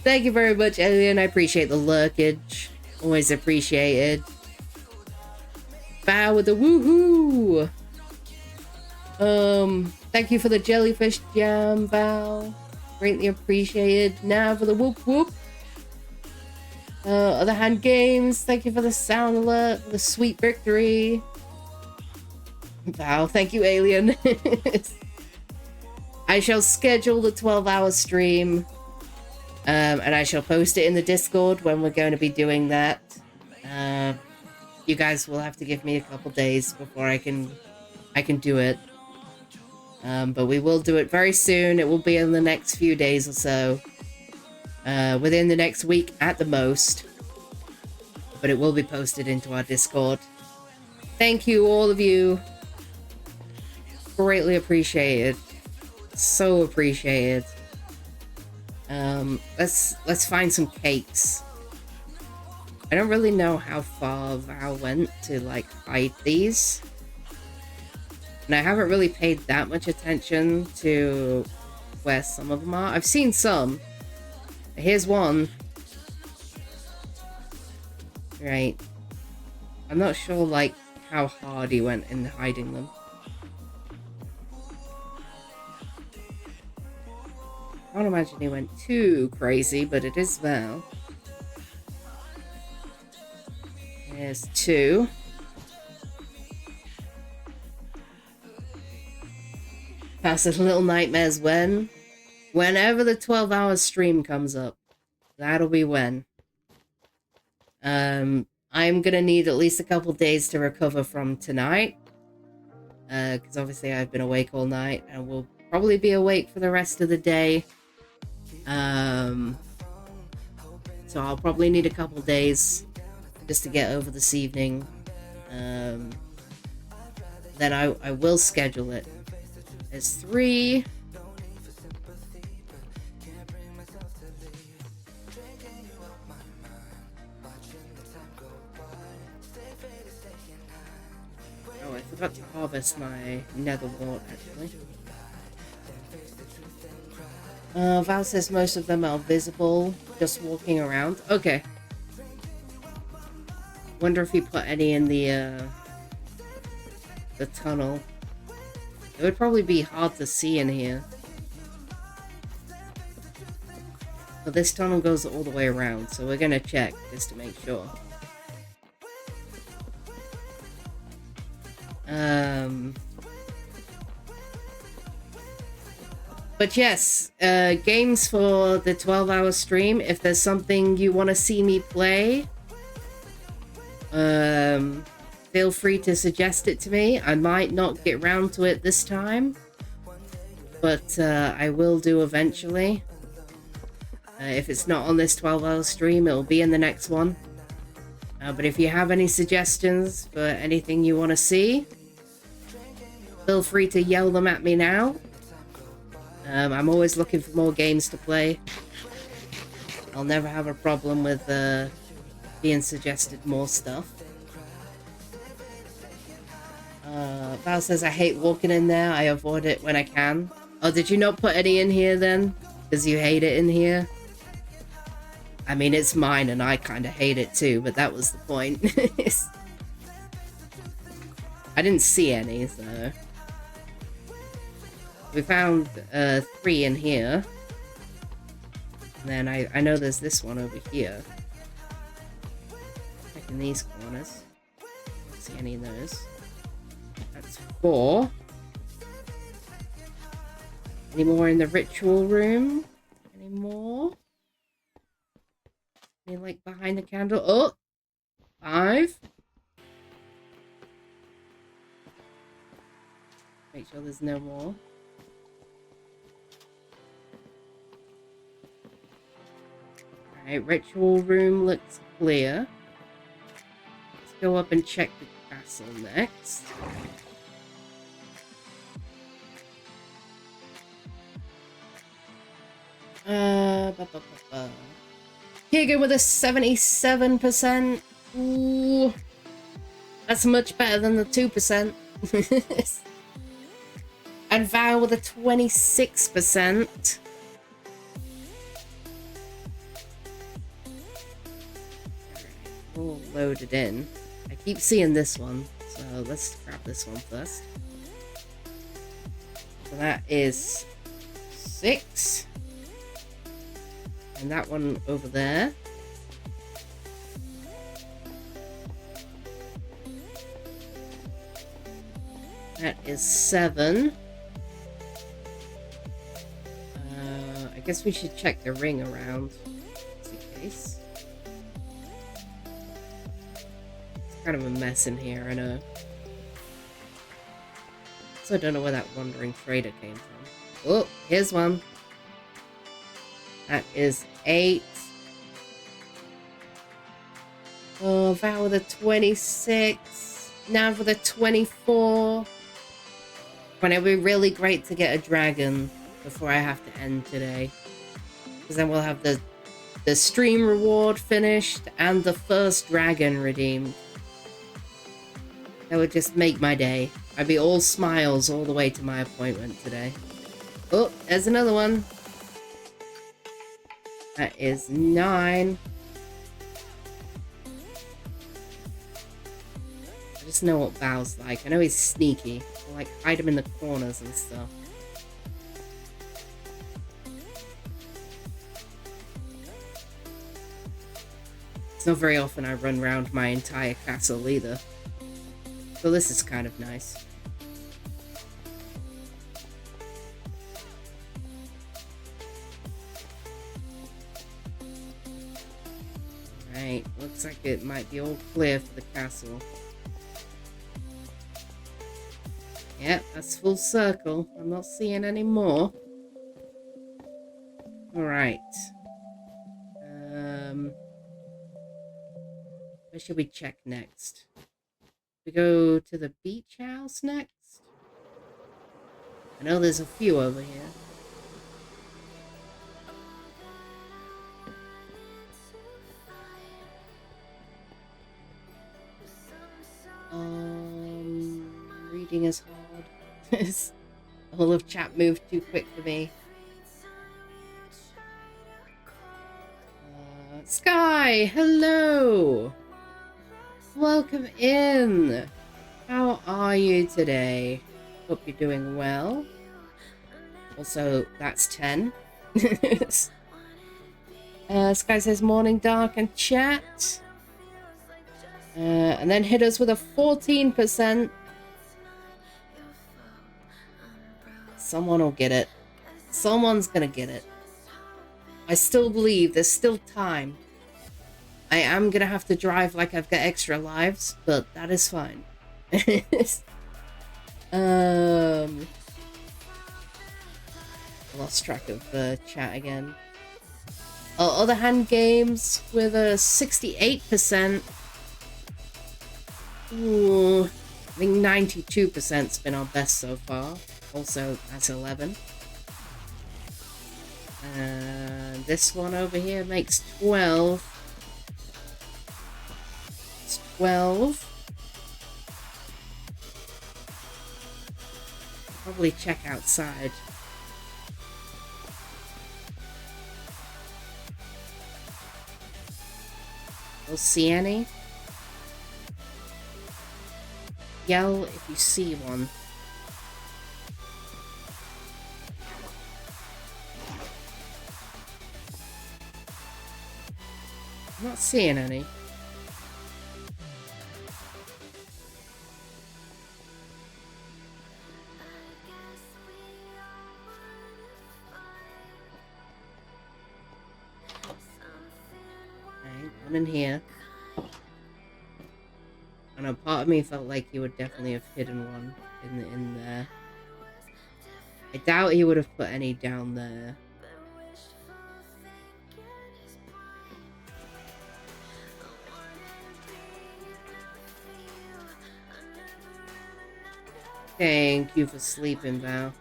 Thank you very much, Alien. I appreciate the lurkage. Always appreciated. Bow with the woohoo! Thank you for the jellyfish jam, Val. Greatly appreciated. Now for the whoop whoop. Other Hand Games, thank you for the sound alert, the sweet victory. Val, thank you, Alien. I shall schedule the 12-hour stream. And I shall post it in the Discord when we're going to be doing that. You guys will have to give me a couple days before I can do it. But we will do it very soon. It will be in the next few days or so. Within the next week at the most. But it will be posted into our Discord. Thank you, all of you. Greatly appreciated. So appreciated. Let's find some cakes. I don't really know how far Val went to, like, hide these. And I haven't really paid that much attention to where some of them are. I've seen some. Here's one. Right. I'm not sure, like, how hard he went in hiding them. I can't imagine he went too crazy, but it is Val. There's 2. Passes Little Nightmares whenever the 12-hour stream comes up. That'll be when. I'm gonna need at least a couple days to recover from tonight. Because obviously I've been awake all night and will probably be awake for the rest of the day. So I'll probably need a couple days just to get over this evening. Then I will schedule it. There's 3. Oh, I forgot to harvest my nether wart, actually. Val says most of them are visible, just walking around. Okay. Wonder if he put any in the tunnel. It would probably be hard to see in here. But this tunnel goes all the way around, so we're gonna check just to make sure. But yes, games for the 12-hour stream. If there's something you want to see me play, feel free to suggest it to me. I might not get round to it this time, but I will do eventually. If it's not on this 12-hour stream, it'll be in the next one. But if you have any suggestions for anything you want to see, feel free to yell them at me now. I'm always looking for more games to play. I'll never have a problem with being suggested more stuff. Val says, I hate walking in there. I avoid it when I can. Oh, did you not put any in here then? Because you hate it in here? I mean, it's mine and I kind of hate it too, but that was the point. I didn't see any, so... We found 3 in here. And then I know there's this one over here. Checking these corners. Don't see any of those. That's 4. Any more in the ritual room? Any more? Any like behind the candle? Oh! 5. Make sure there's no more. Alright, ritual room looks clear. Let's go up and check the castle next. Keegan with a 77%. Ooh. That's much better than the 2%. And Val with a 26%. All loaded in. I keep seeing this one, so let's grab this one first. So that is 6. And that one over there. That is 7. I guess we should check the ring around, just in case. It's kind of a mess in here, I know. So I don't know where that wandering trader came from. Oh, here's one. That is 8. Oh, Val with a 26. Nav with a 24. But it'd be really great to get a dragon before I have to end today. Because then we'll have the stream reward finished and the first dragon redeemed. That would just make my day. I'd be all smiles all the way to my appointment today. Oh, there's another one. That is 9. I just know what Bao's like. I know he's sneaky. I'll, like, hide him in the corners and stuff. It's not very often I run around my entire castle either. So this is kind of nice. Right, looks like it might be all clear for the castle. Yep, that's full circle. I'm not seeing any more. Alright. Where should we check next? We go to the beach house next? I know there's a few over here. Reading is hard. All of chat moved too quick for me. Sky, hello! Welcome in! How are you today? Hope you're doing well. Also, that's 10. Sky says morning, dark, and chat. And then hit us with a 14%. Someone will get it. Someone's gonna get it. I still believe there's still time. I am gonna have to drive like I've got extra lives, but that is fine. I lost track of the chat again. Other hand games with a 68%. Ooh, I think 92%'s been our best so far. Also, that's 11. And this one over here makes 12. It's 12. Probably check outside. We'll see any. Yell if you see one. I'm not seeing any. Okay, one in here. I know part of me felt like he would definitely have hidden one in there. I doubt he would have put any down there. Thank you for sleeping, Val.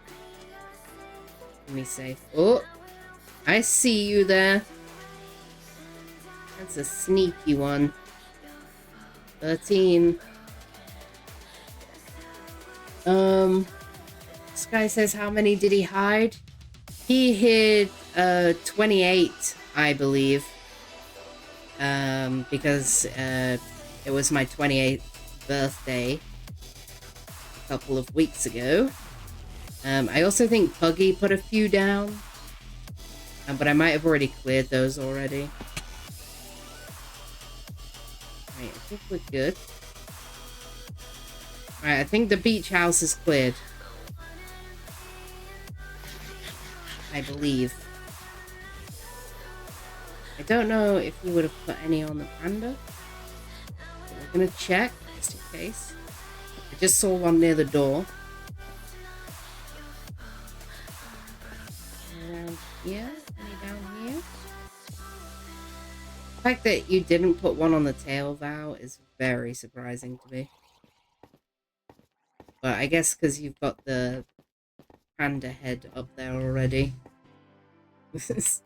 Let me say, oh, I see you there. That's a sneaky one. 13. This guy says how many did he hide? He hid 28, I believe. Because it was my 28th birthday a couple of weeks ago. I also think Puggy put a few down. But I might have already cleared those already. Right, I think we're good. Alright, I think the beach house is cleared. I believe. I don't know if you would have put any on the panda. But we're gonna check, just in case. I just saw one near the door. Around here? Any down here? The fact that you didn't put one on the tail, Val, is very surprising to me. But I guess because you've got the panda head up there already. This is,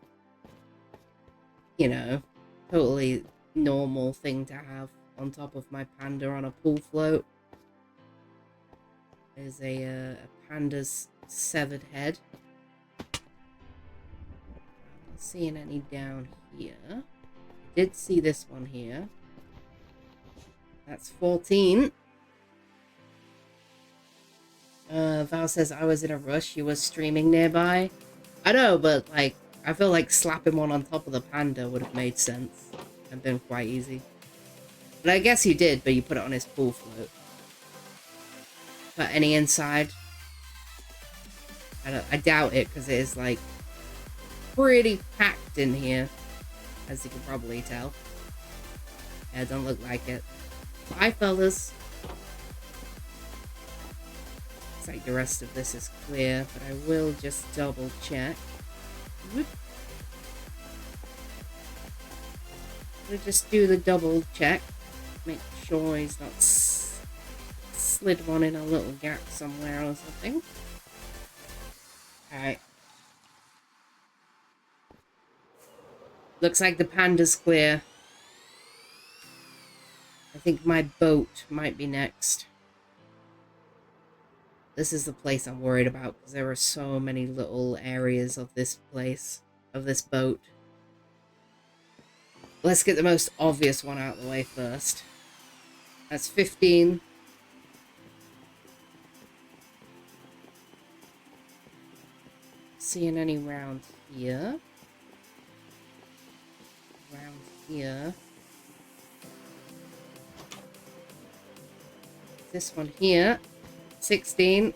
you know, totally normal thing to have on top of my panda on a pool float. There's a panda's severed head. I'm not seeing any down here. I did see this one here. That's 14. Val says, I was in a rush. You were streaming nearby. I know, but, like, I feel like slapping one on top of the panda would have made sense. have been quite easy. But I guess you did, but you put it on his pool float. Put any inside? I doubt it, because it is, like, pretty packed in here, as you can probably tell. Yeah, it don't look like it. Bye, fellas. Looks like the rest of this is clear, but I will just double check. Whoop. We'll just do the double check. Make sure he's not slid one in a little gap somewhere or something. Alright. Looks like the panda's clear. I think my boat might be next. This is the place I'm worried about because there are so many little areas of this place, of this boat. Let's get the most obvious one out of the way first. That's 15. Seeing any round here. Round here. This one here. 16.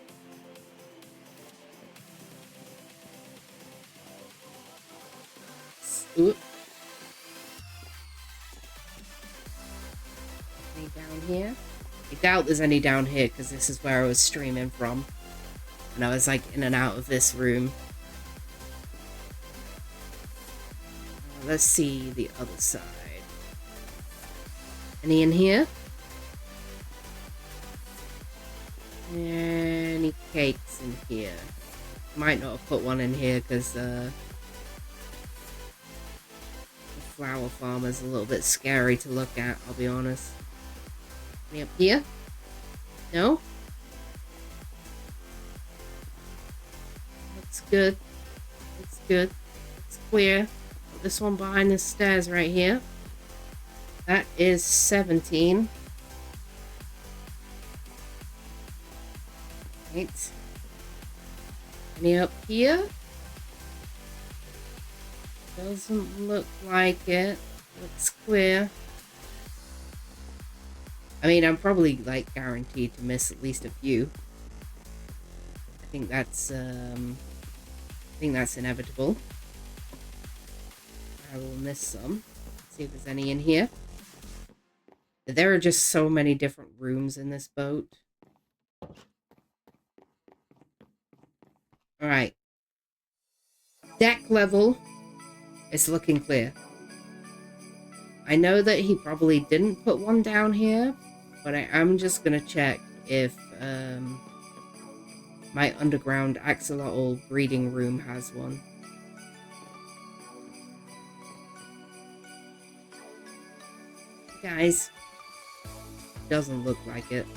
Oop. Any down here? I doubt there's any down here because this is where I was streaming from. And I was like in and out of this room. Let's see the other side. Any in here? Any cakes in here? Might not have put one in here because the flower farm is a little bit scary to look at, I'll be honest. Any up here? No? Looks good. Looks good. It's clear. Put this one behind the stairs right here. That is 17. Right. Any up here? Doesn't look like it. Looks clear. I mean, I'm probably like guaranteed to miss at least a few. I think that's inevitable. I will miss some. Let's see if there's any in here. There are just so many different rooms in this boat. Alright. Deck level is looking clear. I know that he probably didn't put one down here, but I am just gonna check if my underground axolotl breeding room has one. Guys, doesn't look like it.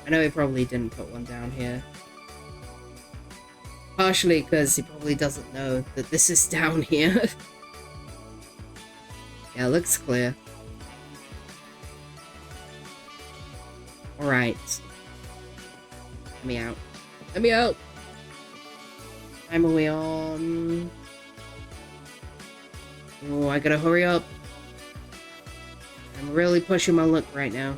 I know he probably didn't put one down here. Partially because he probably doesn't know that this is down here. Yeah, it looks clear. Alright. Let me out. Let me out! Time are we on? Oh, I gotta hurry up. I'm really pushing my luck right now.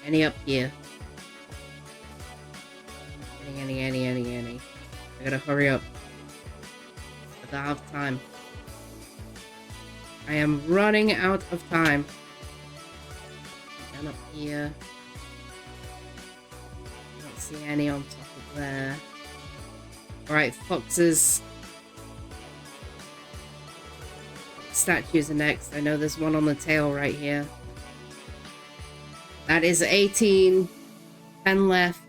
Any up here? Any. I gotta hurry up. I don't have time. I am running out of time. Down up here. Don't see any on top of there. Alright, foxes. Statues are next. I know there's one on the tail right here. That is 18. 10 left.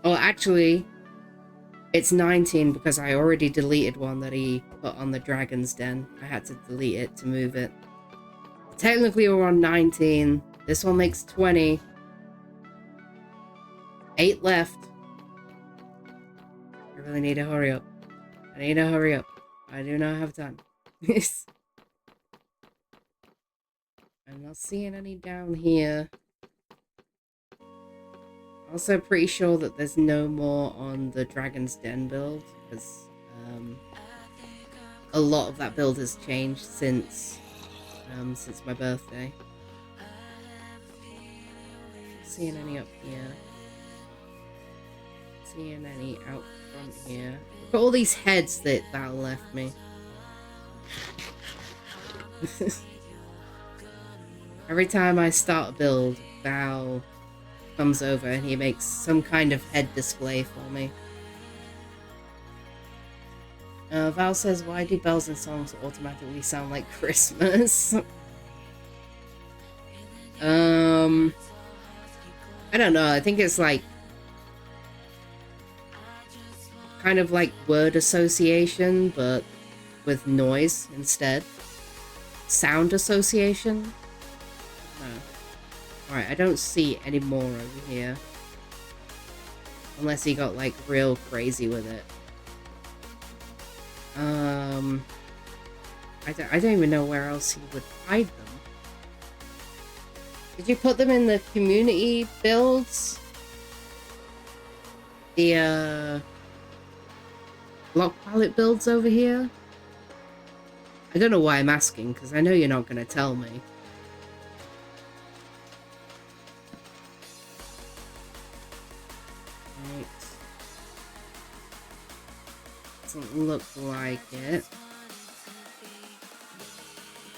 Oh, actually, it's 19 because I already deleted one that he put on the dragon's den. I had to delete it to move it. Technically, we're on 19. This one makes 20. 8 left. I really need to hurry up. I need to hurry up. I do not have time. I'm not seeing any down here. Also pretty sure that there's no more on the Dragon's Den build, because a lot of that build has changed since my birthday. Seeing any up here? Seeing any out front here? Look at all these heads that Val left me. Every time I start a build, Val comes over and he makes some kind of head display for me. Val says, why do bells and songs automatically sound like Christmas? I don't know. I think it's like kind of like word association, but with noise instead. Sound association. Alright, I don't see any more over here. Unless he got like real crazy with it. I don't even know where else he would hide them. Did you put them in the community builds? The block palette builds over here? I don't know why I'm asking, because I know you're not going to tell me. Right. Doesn't look like it.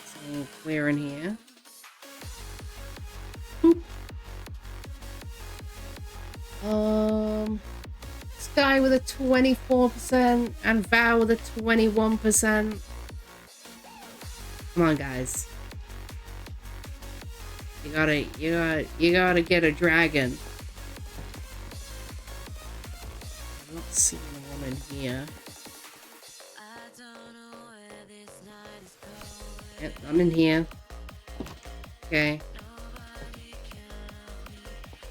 It's all clear in here. Sky with a 24% and Val with a 21%. Come on, guys. You gotta get a dragon. I'm not seeing one in here. Yep, I'm in here. Okay.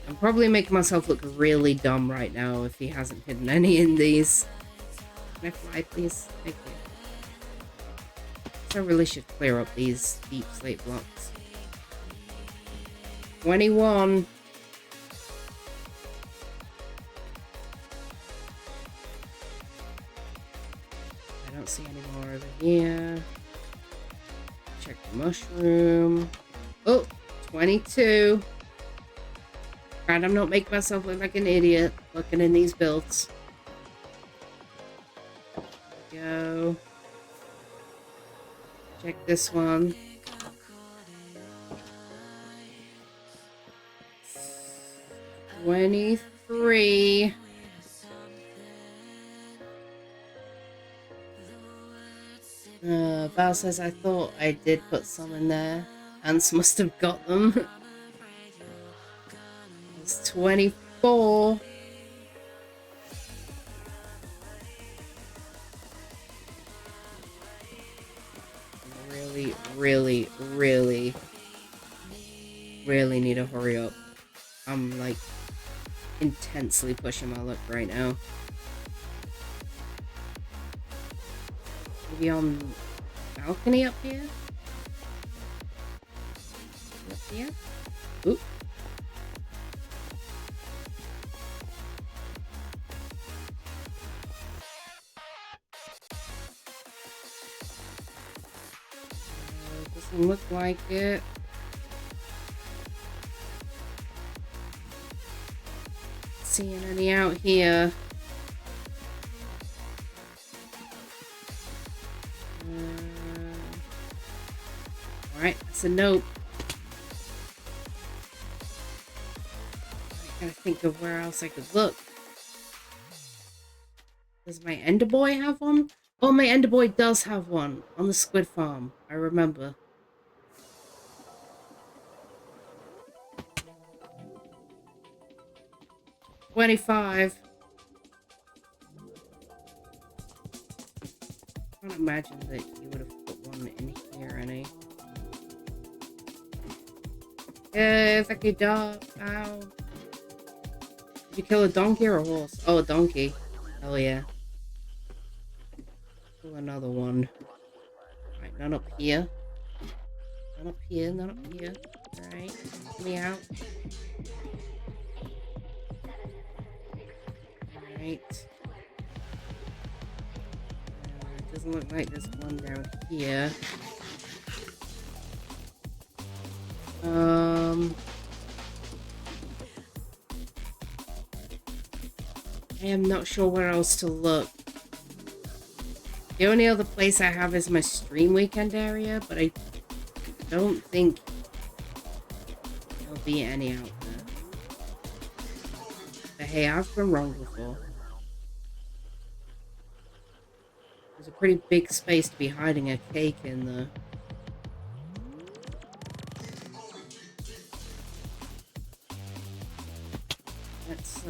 I'm probably making myself look really dumb right now if he hasn't hidden any in these. Can I fly, please? Thank you. So I really should clear up these deep slate blocks. 21. I don't see any more over here. Check the mushroom. Oh, 22. Right, I'm not making myself look like an idiot looking in these builds. Go. Check this one. 23. Val says, I thought I did put some in there. Ants must have got them. It's 24. Really need to hurry up. I'm like intensely pushing my luck right now. Maybe on balcony up here? Up here? Oop. Doesn't look like it. Seeing any out here. Alright, that's a nope. I gotta think of where else I could look. Does my Ender Boy have one? Oh, my Ender Boy does have one on the squid farm. I remember. $25. I can't imagine that you would have put one in here, any. Yeah, it's like a dog. Ow. Did you kill a donkey or a horse? Oh, a donkey. Hell yeah. Kill another one. Alright, none up here. None up here, none up here. Alright, get me out. Alright. doesn't look like there's one down here. I am not sure where else to look. The only other place I have is my stream weekend area, but I don't think there'll be any out there. But hey, I've been wrong before. There's a pretty big space to be hiding a cake in, though. Let's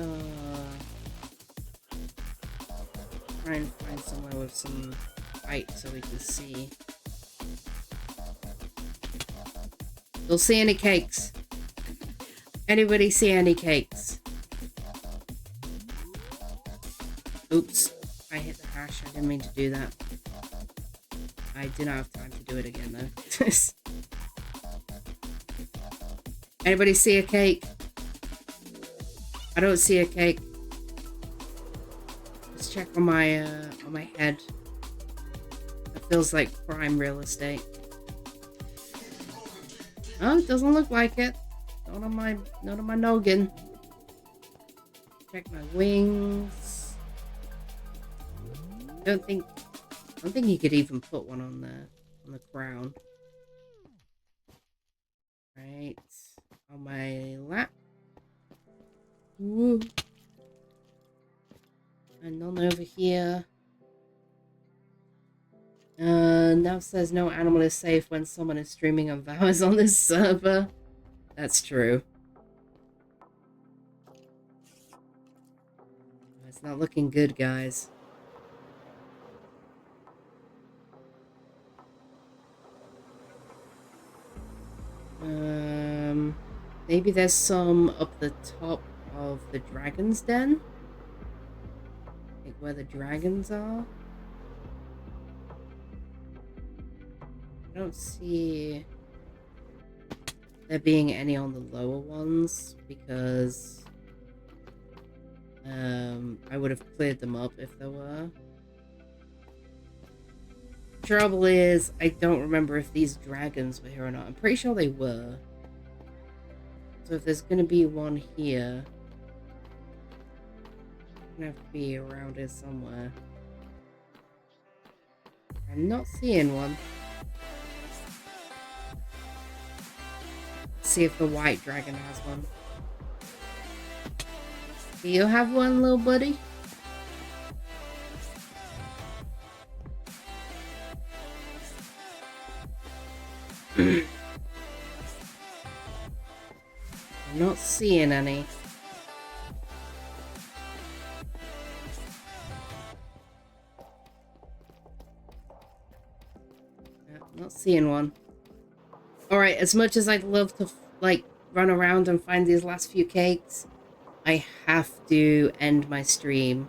try and find somewhere with some light so we can see. Don't see any cakes. Anybody see any cakes? Oops. I hit the hash. I didn't mean to do that. I did not have time to do it again, though. Anybody see a cake? I don't see a cake. Let's check on my head. It feels like prime real estate. Oh, it doesn't look like it. Not on my noggin. Check my wings. I don't think you could even put one on the crown. Right on my lap. Woo. And none over here. Now says no animal is safe when someone is streaming on Vows on this server. That's true. It's not looking good, guys. Maybe there's some up the top of the dragon's den? Like where the dragons are? I don't see there being any on the lower ones because I would have cleared them up if there were. Trouble is, I don't remember if these dragons were here or not. I'm pretty sure they were. So if there's going to be one here, it's going to have to be around here somewhere. I'm not seeing one. Let's see if the white dragon has one. Do you have one, little buddy? I'm not seeing any. I'm not seeing one. Alright, as much as I'd love to, like, run around and find these last few cakes, I have to end my stream.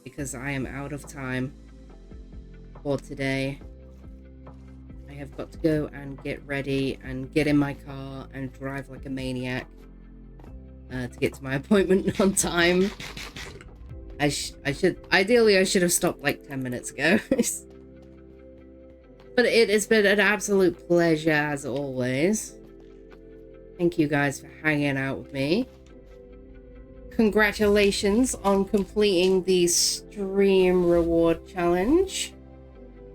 Because I am out of time for today. I have got to go and get ready and get in my car and drive like a maniac to get to my appointment on time. I should have stopped like 10 minutes ago. But it has been an absolute pleasure as always. Thank you guys for hanging out with me. Congratulations on completing the stream reward challenge.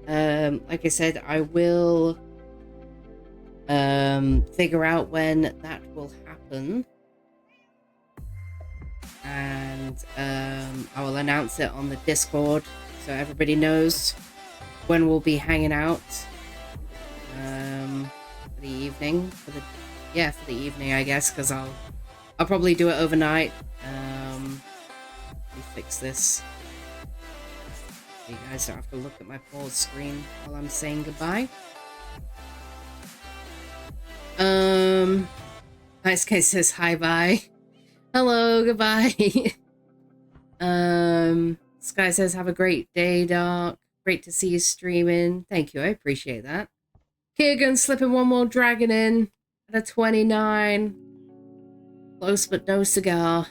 Like I said, I will figure out when that will happen. And I will announce it on the Discord so everybody knows when we'll be hanging out for the evening. For the evening, I guess, because I'll probably do it overnight. Let me fix this. You guys don't have to look at my pause screen while I'm saying goodbye. Nice guy says hi bye. Hello, goodbye. Sky says have a great day, Dark. Great to see you streaming. Thank you, I appreciate that. Keegan slipping one more dragon in at a 29. Close but no cigar.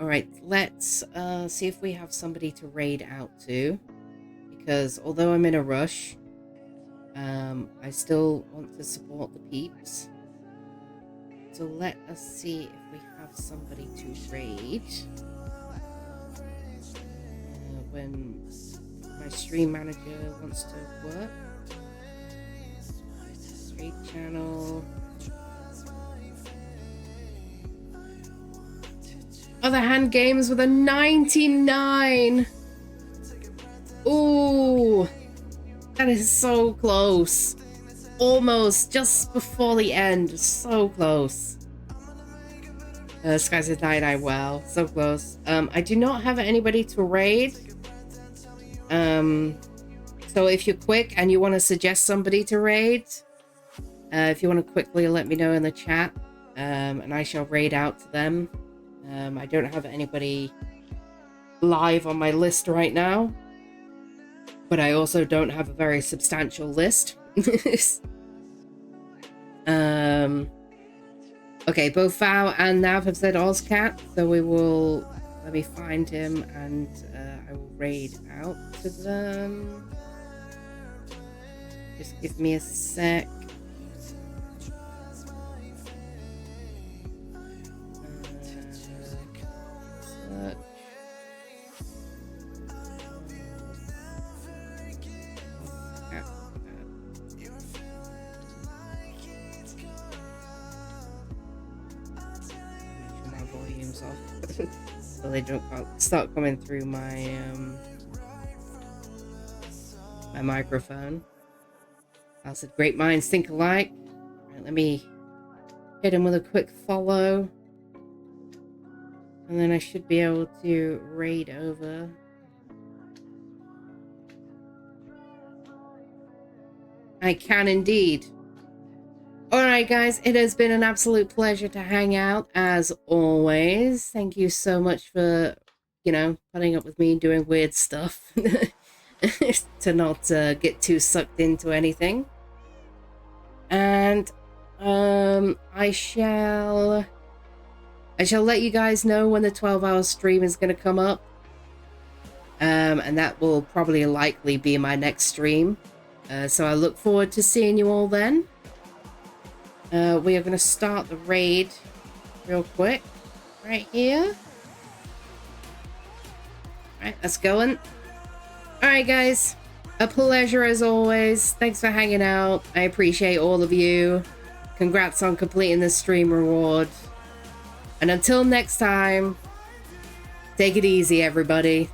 Alright, let's see if we have somebody to raid out to. Because although I'm in a rush, I still want to support the peeps. So let us see if we have somebody to raid. When my stream manager wants to work. Raid channel. Other hand games with a 99. Ooh, that is so close. Almost just before the end. So close. Sky said 99. Wow, so close. I do not have anybody to raid. So if you're quick and you want to suggest somebody to raid, if you want to quickly let me know in the chat, and I shall raid out to them. I don't have anybody live on my list right now, but I also don't have a very substantial list. Okay, both Fao and Nav have said Ozcat, so we will, let me find him and I will raid out to them. Just give me a sec. So they don't start coming through my my microphone. I said, great minds think alike. Right, let me hit him with a quick follow, and then I should be able to raid over. I can indeed. Alright guys, it has been an absolute pleasure to hang out as always. Thank you so much for, you know, putting up with me doing weird stuff. To not get too sucked into anything. And I shall let you guys know when the 12-hour stream is going to come up. And that will probably likely be my next stream. So I look forward to seeing you all then. We are going to start the raid real quick right here. Alright, let's go in. Alright guys, a pleasure as always. Thanks for hanging out. I appreciate all of you. Congrats on completing the stream reward. And until next time, take it easy everybody.